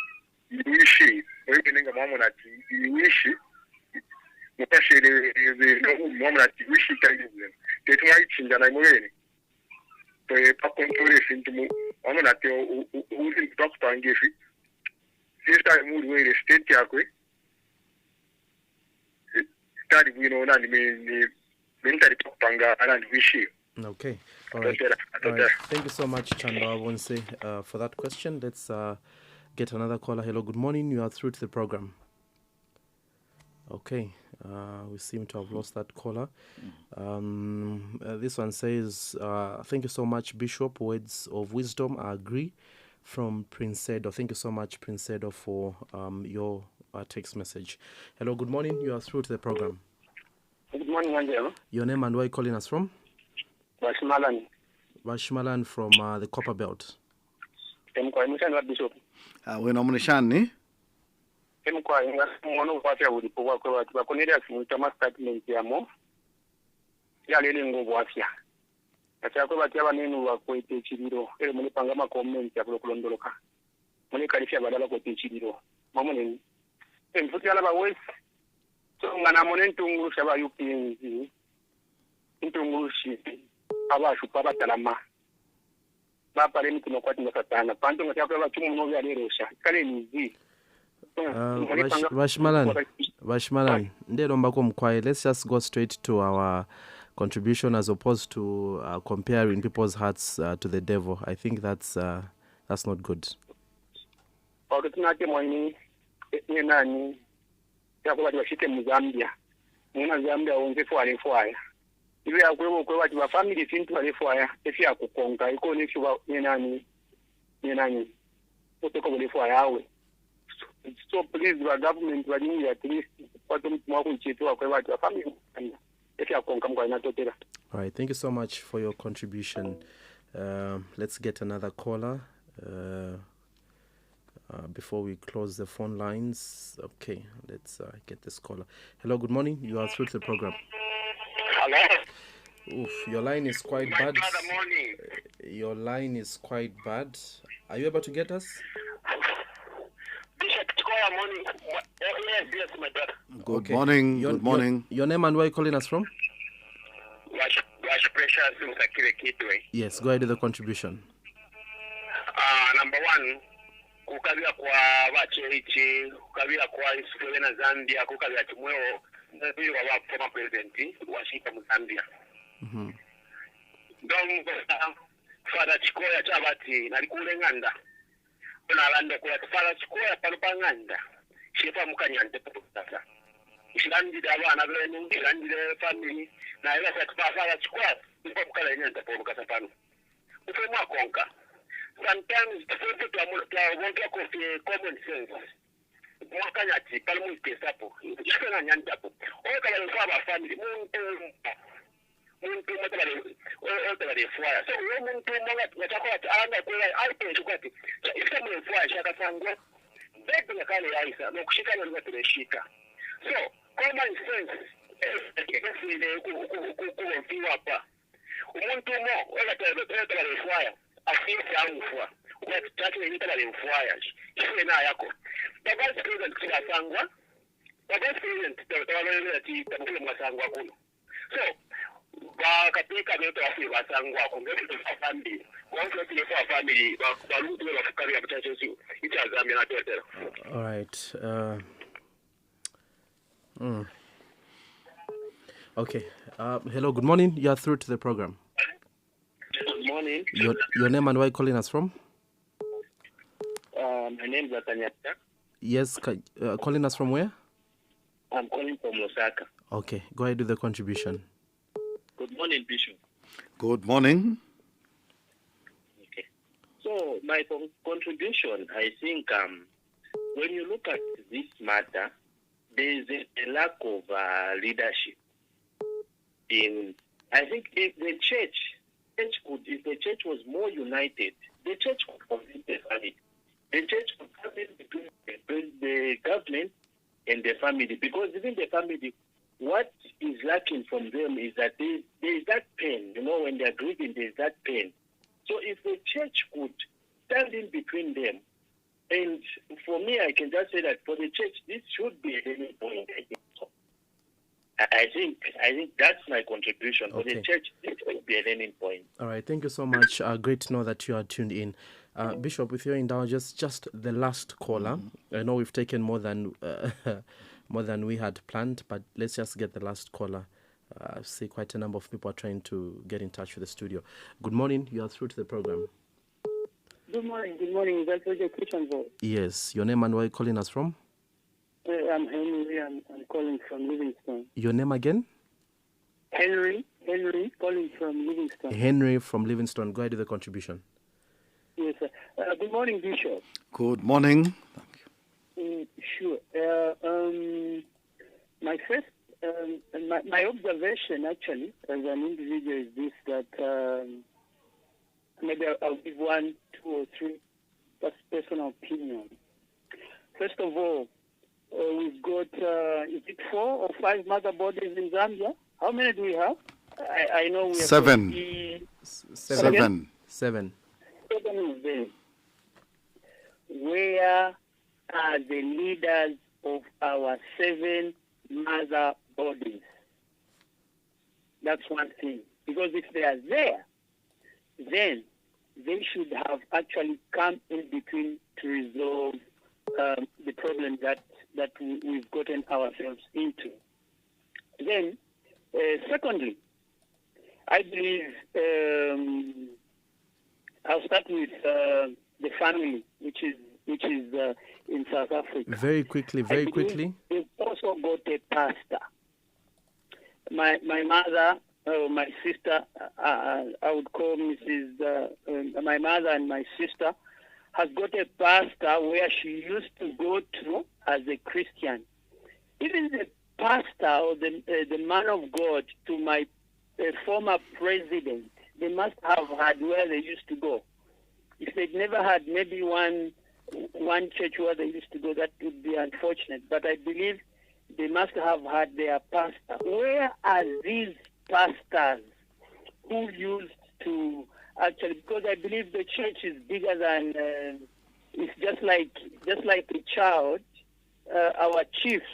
[SPEAKER 3] iwishi wewe ninga mama nati iwishi mukashere no mama nati iwishi kayi tetuma ichinja na mwene pa controle fintumu mama nati uzi doctor angefi sista muri wele state yakwe tari bwino nani ni mentally panga anani wishi.
[SPEAKER 1] Okay. All right. All right. Thank you so much, Chagwa Wonse, for that question. Let's get another caller. Hello, good morning. You are through to the program. Okay. We seem to have lost that caller. This one says, thank you so much, Bishop. Words of wisdom. I agree. From Prince Edo. Thank you so much, Prince Edo, for your text message. Hello, good morning. You are through to the program.
[SPEAKER 3] Good morning, Angelo.
[SPEAKER 1] Your name and where are you calling us from? Washmalan from the Copper Belt.
[SPEAKER 2] Bishop. When Omunishani?
[SPEAKER 3] abashupa batalama bapare mituno kwati ngasatana panto ngatiakwa bachumu no bya lerosha kale nizi
[SPEAKER 1] Washmalan ndero mbako mkwaye. Let's just go straight to our contribution as opposed to comparing people's hearts to the devil. I think that's not good.
[SPEAKER 3] Okay, tunake mwini nani yakwa bashike mu Zambia muna Zambia onze fwale iwe akwebo kwa watu wa family fintu walifwaya efia kukonga iko ni shuba nani utoko walifwaya yawe. So please the government wali at least watu mwa kuchitoa kwa watu wa family efia kukonga mko inatotera.
[SPEAKER 1] All right, thank you so much for your contribution. Let's get another caller before we close the phone lines. Okay, let's get this caller. Hello, good morning. You are through to the program.
[SPEAKER 3] Hello.
[SPEAKER 1] Oof, your line is quite bad. Your line is quite bad. Are you able to get us?
[SPEAKER 3] Bishop Chikoya, morning. Yes, my brother.
[SPEAKER 2] Good morning. Good morning.
[SPEAKER 1] Your name and where are you calling us from?
[SPEAKER 3] Wash pressure
[SPEAKER 1] Yes, go ahead with the contribution.
[SPEAKER 3] Number one, kukabia kwa wachechi, kukabia kwa Israeli na Zambia, kukabia chumweo ndio wa former president wa shika Zambia. Ndongo Father Chikoya chabati nalikulenganda. Kuna landa kwa Father Chikoya palupanganda. Shepa mukanyante sasa. Ishindira abana bene ndira family na ila Father Chikoya ndipo mukala nyante polukasa pano. Ufemwa konka. Sometimes people want to common sense. Mwakanyati palmu itesapo. Ishikana nyantapo. Okala mfaba family muntu mtabale fwaya. So muntu mwataka anga kwa alpe kwati. Ifika mfwaya shaka sangwa. Bebe nakale yaisa na kushikana ndio tunashika. So common sense ile kufiwa hapa. Umuntu wala tabale fwaya. Afisi angufwa. Ukatatu ni tabale fwaya. Ife na yako. Bagasi president kusangwa. Bagasi president tabale ati tabule mwasangwa kuno. So katika ndio afi wasangwa kwa ndio family wao ndio kwa family balutu wa fikari ya mtacho sio itazamia na tena.
[SPEAKER 1] All right. Okay. Hello, good morning. You are through to the program.
[SPEAKER 3] Good morning.
[SPEAKER 1] Your name and where are you calling us from?
[SPEAKER 3] My name is Atanya.
[SPEAKER 1] Yes, calling us from where?
[SPEAKER 3] I'm calling from Osaka.
[SPEAKER 1] Okay, go ahead with the contribution.
[SPEAKER 3] Good morning, Bishop.
[SPEAKER 2] Good morning.
[SPEAKER 3] Okay. So my contribution, I think, when you look at this matter, there is a lack of leadership. I think the church if the church was more united, the church could convince the family. The church could come in between the government and the family, because even the family, what is lacking from them is that there is that pain, when they are grieving, there is that pain. So if the church could stand in between them, and for me, I can just say that for the church, this should be a turning point. I think that's my contribution. For the church, this will be a learning point.
[SPEAKER 1] All right, thank you so much. Great to know that you are tuned in. Bishop, with your indulgence, just the last caller. I know we've taken more than we had planned, but let's just get the last caller. I see quite a number of people are trying to get in touch with the studio. Good morning. You are through to the program.
[SPEAKER 4] Good morning. Good morning. That's Radio Christian Voice.
[SPEAKER 1] Yes. Your name and where are you calling us from?
[SPEAKER 4] I'm Henry. I'm calling from Livingston.
[SPEAKER 1] Your name again?
[SPEAKER 4] Henry, calling from Livingston.
[SPEAKER 1] Henry from Livingston. Go ahead with the contribution.
[SPEAKER 4] Yes, sir. Good morning, Bishop.
[SPEAKER 2] Good morning. Thank
[SPEAKER 4] you. Sure. My first, my observation actually as an individual is this, that maybe I'll give 1, 2, or 3 personal opinion. First of all, we've got, is it 4 or 5 mother bodies in Zambia? How many do we have? I know we have
[SPEAKER 2] 7.
[SPEAKER 1] 7.
[SPEAKER 4] 7 of them. Where are the leaders of our 7 mother bodies? That's one thing. Because if they are there, then they should have actually come in between to resolve the problem that we've gotten ourselves into. Then, secondly, I believe I'll start with the family, which is in South Africa.
[SPEAKER 1] Very quickly.
[SPEAKER 4] They've also got a pastor. My mother, my sister, I would call Mrs. My mother and my sister has got a pastor where she used to go to as a Christian. Even the pastor or the man of God to my former president, they must have had where they used to go. If they'd never had maybe one church where they used to go, that would be unfortunate. But I believe they must have had their pastor. Where are these pastors who used to actually, because I believe the church is bigger than, it's just like a child. Our chiefs,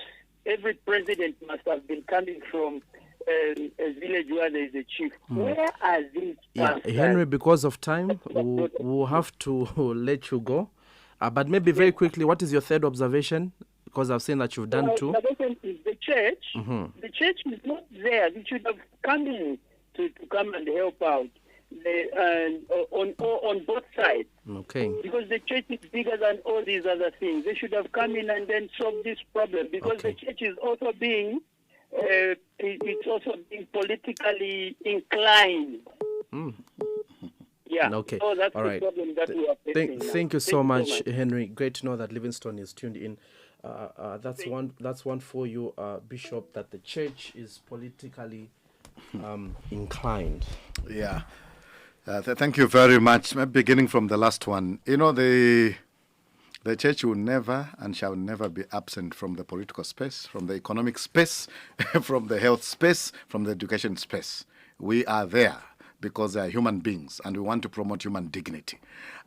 [SPEAKER 4] every president must have been coming from a village where there is a chief. Where are these pastors?
[SPEAKER 1] Henry, because of time, we'll have to let you go. But maybe very quickly, what is your third observation? Because I've seen that you've done 2.
[SPEAKER 4] The church, the church is not there. They should have come in to come and help out on both sides.
[SPEAKER 1] Okay.
[SPEAKER 4] Because the church is bigger than all these other things. They should have come in and then solved this problem. Because the church is also being politically inclined. Yeah.
[SPEAKER 1] Okay.
[SPEAKER 4] So that's
[SPEAKER 1] all
[SPEAKER 4] the
[SPEAKER 1] right.
[SPEAKER 4] problem that we are facing.
[SPEAKER 1] Thank you so much, Henry. Great to know that Livingston is tuned in. That's one for you, Bishop, that the church is politically inclined.
[SPEAKER 2] Yeah. Thank you very much. Beginning from the last one, the church will never and shall never be absent from the political space, from the economic space, from the health space, from the education space. We are there because they are human beings and we want to promote human dignity.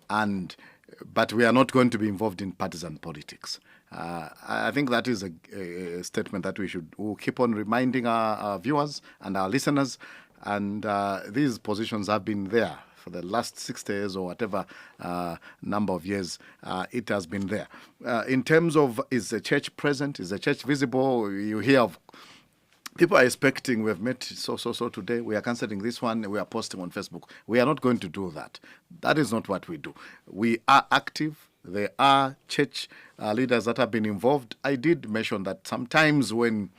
[SPEAKER 2] But we are not going to be involved in partisan politics. I think that is a statement that we'll keep on reminding our viewers and our listeners. And these positions have been there for the last 60 years or whatever number of years. It has been there. In terms of, is the church present? Is the church visible? You hear of people are expecting, we've met so today, we are cancelling this one, we are posting on Facebook. We are not going to do that. That is not what we do. We are active. There are church leaders that have been involved. I did mention that sometimes when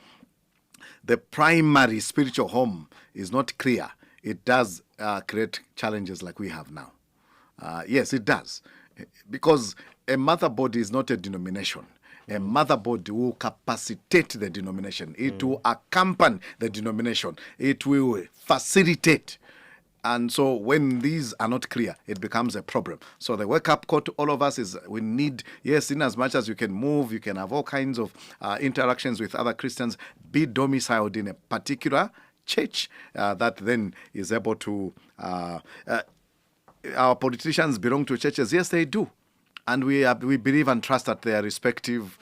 [SPEAKER 2] the primary spiritual home is not clear, it does create challenges like we have now. Yes, it does. Because a mother body is not a denomination. A mother body will capacitate the denomination. It will accompany the denomination. It will facilitate And so when these are not clear, it becomes a problem. So the wake-up call to all of us is we need, yes, in as much as you can move, you can have all kinds of interactions with other Christians, be domiciled in a particular church that then is able to... our politicians belong to churches. Yes, they do. And we believe and trust that their respective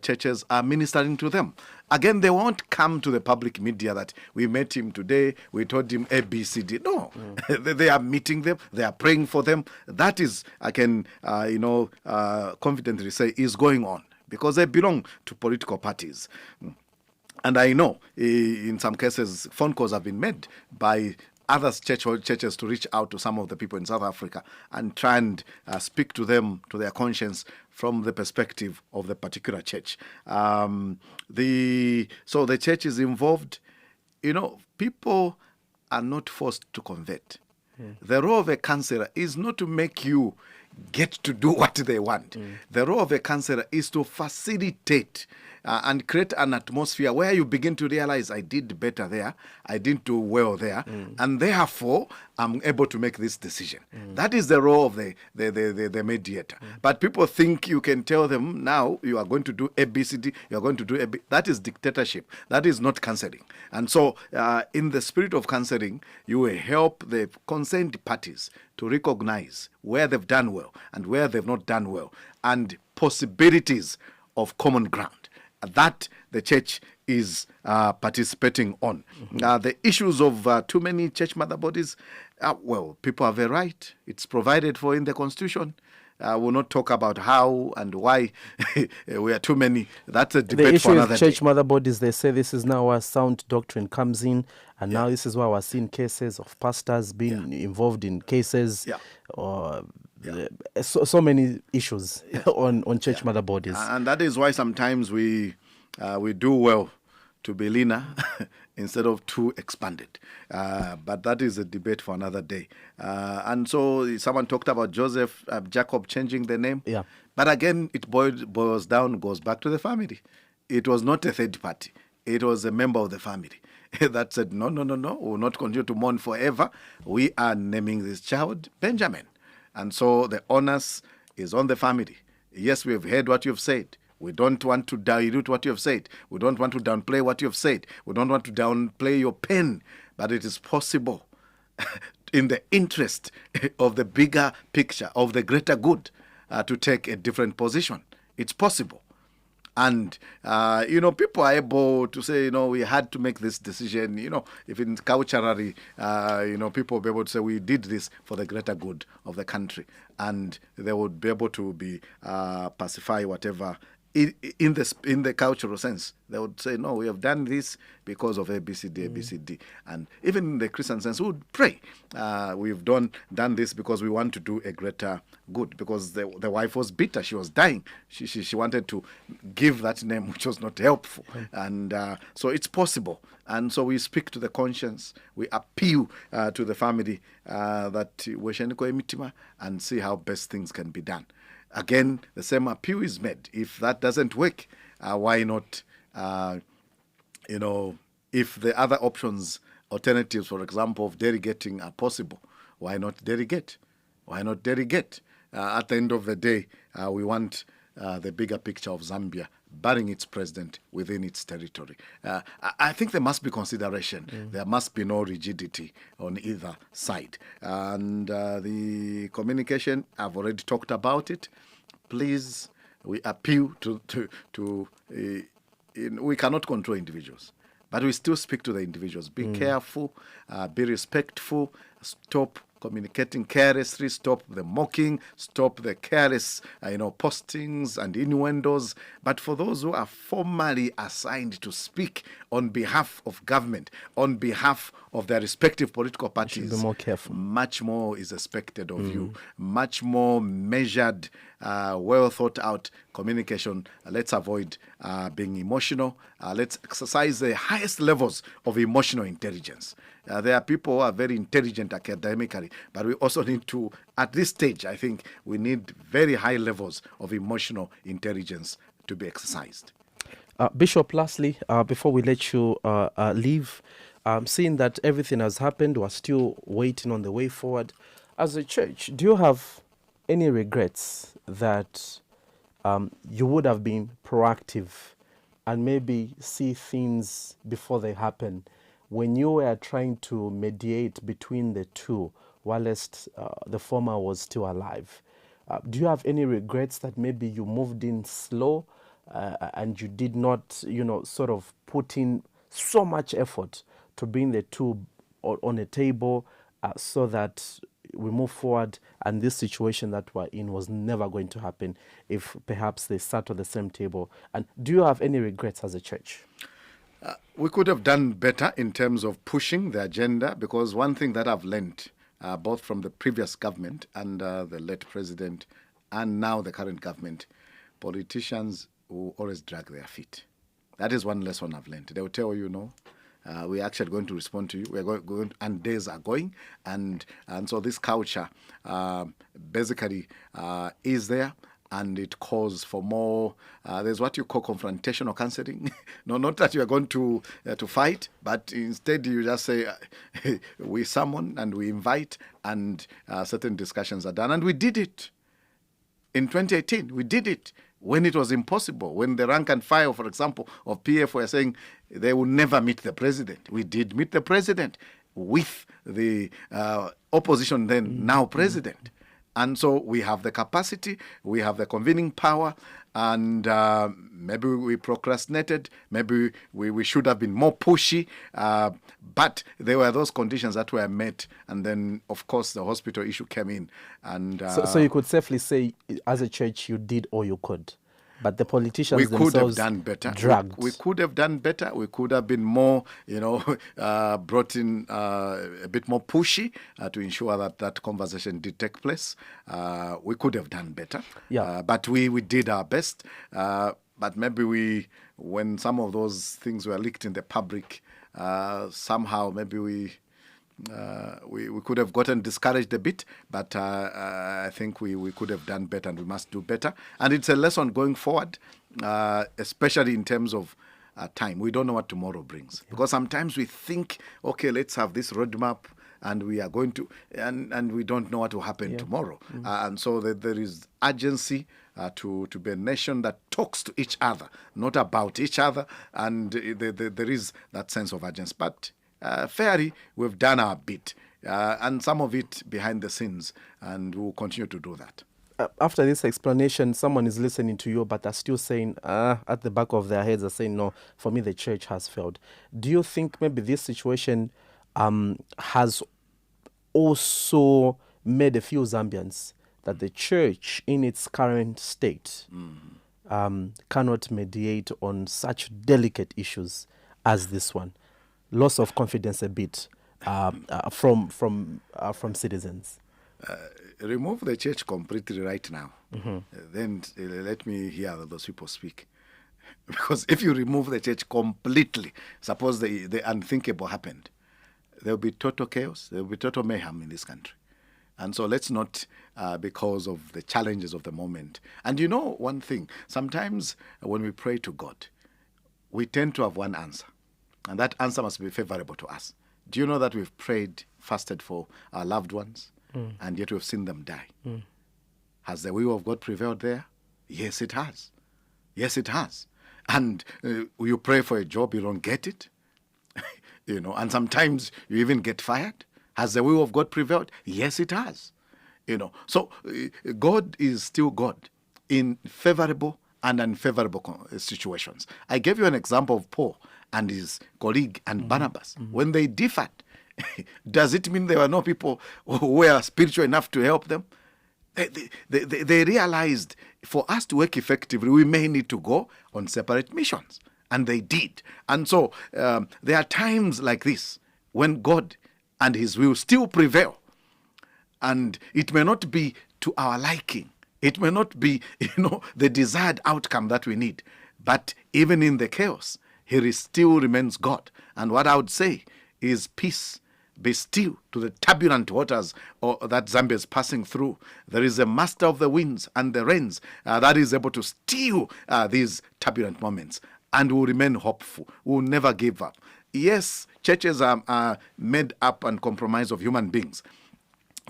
[SPEAKER 2] churches are ministering to them. Again, they won't come to the public media that we met him today, we told him A, B, C, D. No, they are meeting them, they are praying for them. That is, I can, confidently say, is going on because they belong to political parties. And I know in some cases, phone calls have been made by other churches to reach out to some of the people in South Africa and try and speak to them, to their conscience, from the perspective of the particular church. So the church is involved. People are not forced to convert. The role of a counselor is not to make you get to do what they want. The role of a counselor is to facilitate and create an atmosphere where you begin to realize I did better there, I didn't do well there, and therefore I'm able to make this decision. That is the role of the mediator. But people think you can tell them now you are going to do ABCD, you are going to do AB. That is dictatorship. That is not counseling. And so in the spirit of counseling, you will help the concerned parties to recognize where they've done well and where they've not done well, and possibilities of common ground that the church is participating on. The issues of too many church mother bodies, people have a right. It's provided for in the Constitution. We'll not talk about how and why we are too many. That's a debate for another day.
[SPEAKER 1] The issue is church mother bodies, they say this is now where sound doctrine comes in, and now this is why we're seeing cases of pastors being involved in cases, or so many issues on church mother bodies.
[SPEAKER 2] And that is why sometimes we do well to be leaner instead of too expanded. But that is a debate for another day. And so someone talked about Jacob changing the name.
[SPEAKER 1] Yeah.
[SPEAKER 2] But again, it goes back to the family. It was not a third party. It was a member of the family that said, no, we will not continue to mourn forever. We are naming this child Benjamin. And so the onus is on the family. Yes, we have heard what you've said. We don't want to dilute what you have said. We don't want to downplay what you have said. We don't want to downplay your pain. But it is possible, in the interest of the bigger picture, of the greater good, to take a different position. It's possible. And, people are able to say, we had to make this decision. If in culturally, people will be able to say, we did this for the greater good of the country. And they would be able to be pacify whatever. In the cultural sense, they would say, no, we have done this because of ABCD. And even in the Christian sense, we would pray. We've done this because we want to do a greater good. Because the wife was bitter. She was dying. She wanted to give that name, which was not helpful. And so it's possible. And so we speak to the conscience. We appeal to the family that we should go mitima and see how best things can be done. Again, the same appeal is made. If that doesn't work, why not, if the other options, alternatives, for example, of delegating are possible, why not delegate? Why not delegate? At the end of the day, we want the bigger picture of Zambia barring its president within its territory. I think there must be consideration. There must be no rigidity on either side. And the communication, I've already talked about it. Please, we appeal to we cannot control individuals, but we still speak to the individuals. Be careful, be respectful, stop communicating carelessly, stop the mocking, stop the careless, postings and innuendos. But for those who are formally assigned to speak on behalf of government, on behalf of their respective political parties,
[SPEAKER 1] be more careful.
[SPEAKER 2] Much more is expected of you, much more measured, well thought out communication. Let's avoid being emotional. Let's exercise the highest levels of emotional intelligence. There are people who are very intelligent academically, but we also need to, at this stage, I think we need very high levels of emotional intelligence to be exercised.
[SPEAKER 1] Bishop, lastly, before we let you leave, Seeing that everything has happened, we're still waiting on the way forward. As a church, do you have any regrets that you would have been proactive and maybe see things before they happen when you were trying to mediate between the two whilst the former was still alive? Do you have any regrets that maybe you moved in slow and you did not, sort of put in so much effort to bring the two on a table so that we move forward and this situation that we're in was never going to happen if perhaps they sat on the same table? And do you have any regrets as a church?
[SPEAKER 2] We could have done better in terms of pushing the agenda, because one thing that I've learned both from the previous government and the late president and now the current government, politicians will always drag their feet. That is one lesson I've learned. They will tell you, we're actually going to respond to you. We're going, and days are going, and so this culture basically is there, and it calls for more. There's what you call confrontational counseling. No, not that you are going to fight, but instead you just say we summon and we invite, and certain discussions are done, and we did it in 2018. We did it when it was impossible, when the rank and file, for example, of PF were saying they will never meet the president. We did meet the president with the opposition then, now president. And so we have the capacity, we have the convening power, and maybe we procrastinated, maybe we should have been more pushy, but there were those conditions that were met, and then, of course, the hospital issue came in. And
[SPEAKER 1] so you could safely say, as a church, you did all you could, but the politicians
[SPEAKER 2] we
[SPEAKER 1] themselves
[SPEAKER 2] could have done better.
[SPEAKER 1] Dragged.
[SPEAKER 2] We could have done better. We could have been more, brought in a bit more pushy to ensure that conversation did take place. We could have done better.
[SPEAKER 1] Yeah.
[SPEAKER 2] But we did our best. But maybe when some of those things were leaked in the public, somehow maybe we could have gotten discouraged a bit, but I think we could have done better, and we must do better. And it's a lesson going forward, especially in terms of time. We don't know what tomorrow brings, because sometimes we think, okay, let's have this roadmap, and we are going to, and we don't know what will happen tomorrow. And so there is urgency to be a nation that talks to each other, not about each other, and there is that sense of urgency. But fairly, we've done our bit, and some of it behind the scenes, and we'll continue to do that.
[SPEAKER 1] After this explanation, someone is listening to you, but are still saying, at the back of their heads, are saying, no, for me, the church has failed. Do you think maybe this situation has also made a few Zambians that the church in its current state cannot mediate on such delicate issues as this one? Loss of confidence a bit from citizens.
[SPEAKER 2] Remove the church completely right now. Then let me hear those people speak. Because if you remove the church completely, suppose the unthinkable happened, there will be total chaos, there will be total mayhem in this country. And so let's not, because of the challenges of the moment. And one thing, sometimes when we pray to God, we tend to have one answer. And that answer must be favorable to us. Do you know that we've prayed, fasted for our loved ones, and yet we've seen them die? Has the will of God prevailed there? Yes, it has. Yes, it has. And you pray for a job, you don't get it. And sometimes you even get fired. Has the will of God prevailed? Yes, it has. So God is still God in favorable and unfavorable situations. I gave you an example of Paul and his colleague and Barnabas. When they differed, does it mean there were no people who were spiritual enough to help them? They realized for us to work effectively, we may need to go on separate missions. And they did. And so there are times like this when God and his will still prevail. And it may not be to our liking. It may not be, the desired outcome that we need. But even in the chaos, he still remains God. And what I would say is peace be still to the turbulent waters that Zambia is passing through. There is a master of the winds and the rains that is able to still these turbulent moments. And will remain hopeful. Will never give up. Yes, churches are made up and compromised of human beings,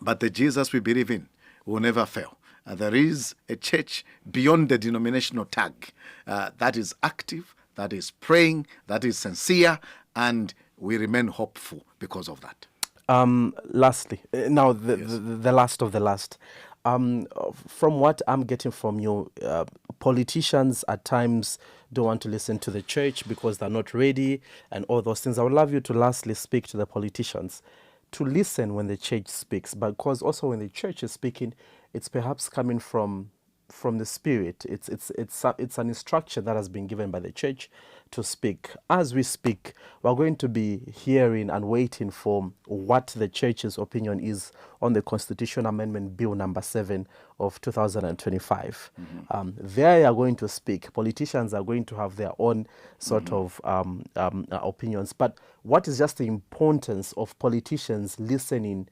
[SPEAKER 2] but the Jesus we believe in will never fail. There is a church beyond the denominational tag that is active, that is praying, that is sincere, and we remain hopeful because of that.
[SPEAKER 1] Lastly, now the last of the last. From what I'm getting from you, politicians at times don't want to listen to the church because they're not ready and all those things. I would love you to lastly speak to the politicians to listen when the church speaks, because also when the church is speaking, it's perhaps coming from the Spirit. It's an instruction that has been given by the church to speak. As we speak, we're going to be hearing and waiting for what the church's opinion is on the Constitution Amendment Bill number 7 of 2025. They are going to speak. Politicians are going to have their own sort of opinions. But what is just the importance of politicians listening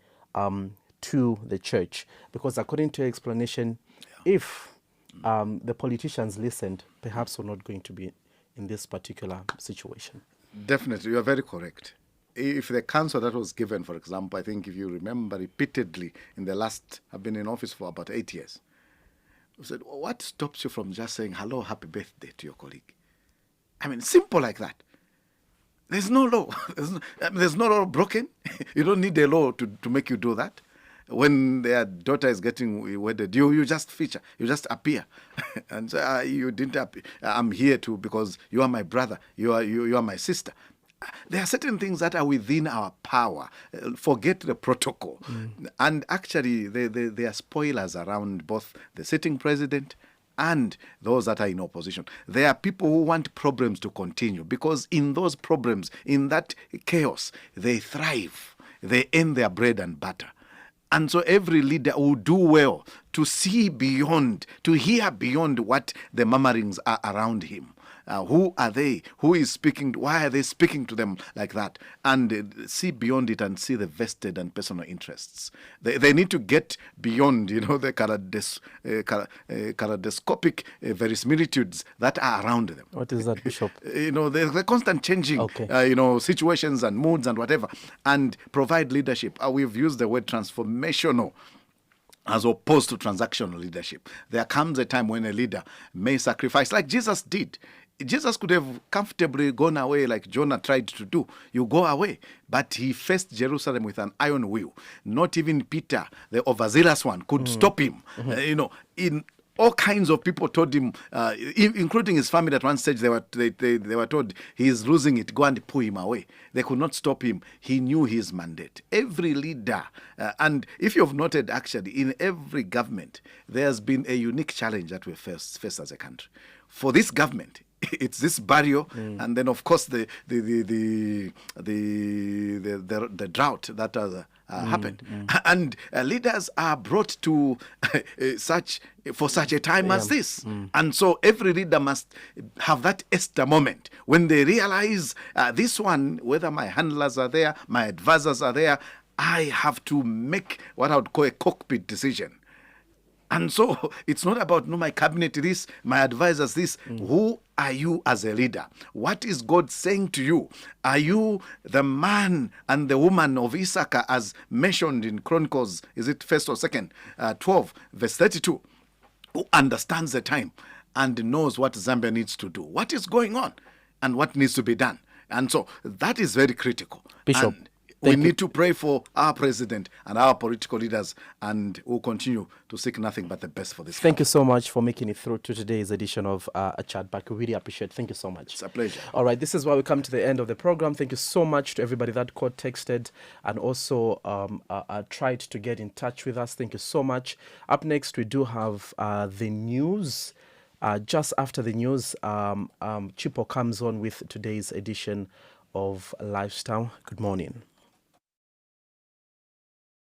[SPEAKER 1] to the church? Because according to your explanation, if the politicians listened, perhaps we're not going to be in this particular situation.
[SPEAKER 2] Definitely, you are very correct. If the counsel that was given, for example, I think if you remember repeatedly in the last, I've been in office for about 8 years, I said, what stops you from just saying, hello, happy birthday to your colleague? I mean, simple like that. There's no law. There's no law broken. You don't need a law to make you do that. When their daughter is getting wedded, you just feature, you just appear, and say, you didn't appear. I'm here too because you are my brother, you are my sister. There are certain things that are within our power. Forget the protocol. And actually, there are spoilers around both the sitting president and those that are in opposition. There are people who want problems to continue because in those problems, in that chaos, they thrive. They earn their bread and butter. And so every leader will do well to see beyond, to hear beyond what the murmurings are around him. Who are they? Who is speaking? Why are they speaking to them like that? And see beyond it and see the vested and personal interests. They need to get beyond, the kaleidoscopic verisimilitudes that are around them.
[SPEAKER 1] What is that, Bishop?
[SPEAKER 2] The constant changing, situations and moods and whatever, and provide leadership. We've used the word transformational as opposed to transactional leadership. There comes a time when a leader may sacrifice, like Jesus did. Jesus could have comfortably gone away like Jonah tried to do. You go away. But he faced Jerusalem with an iron will. Not even Peter, the overzealous one, could stop him. In all kinds of people told him, including his family at one stage, they were told, he is losing it, go and pull him away. They could not stop him. He knew his mandate. Every leader, and if you've noted actually, in every government, there's been a unique challenge that we face as a country. For this government, it's this barrier, and then of course the drought that has happened, and leaders are brought to for such a time as this, and so every leader must have that Esther moment when they realize this one, whether my handlers are there, my advisors are there, I have to make what I would call a cockpit decision. And so it's not about, my cabinet this, my advisors this. Who are you as a leader? What is God saying to you? Are you the man and the woman of Issachar as mentioned in Chronicles, is it 1st or 2nd, 12, verse 32, who understands the time and knows what Zambia needs to do? What is going on and what needs to be done? And so that is very critical.
[SPEAKER 1] Bishop.
[SPEAKER 2] And we need to pray for our president and our political leaders, and we'll continue to seek nothing but the best for this
[SPEAKER 1] Thank you so much for making it through to today's edition of a Chatback. We really appreciate it. Thank you so much.
[SPEAKER 2] It's a pleasure.
[SPEAKER 1] All right, this is why we come to the end of the program. Thank you so much to everybody that called, texted, and also tried to get in touch with us. Thank you so much. Up next, we do have the news. Just after the news, Chipo comes on with today's edition of Lifestyle. Good morning.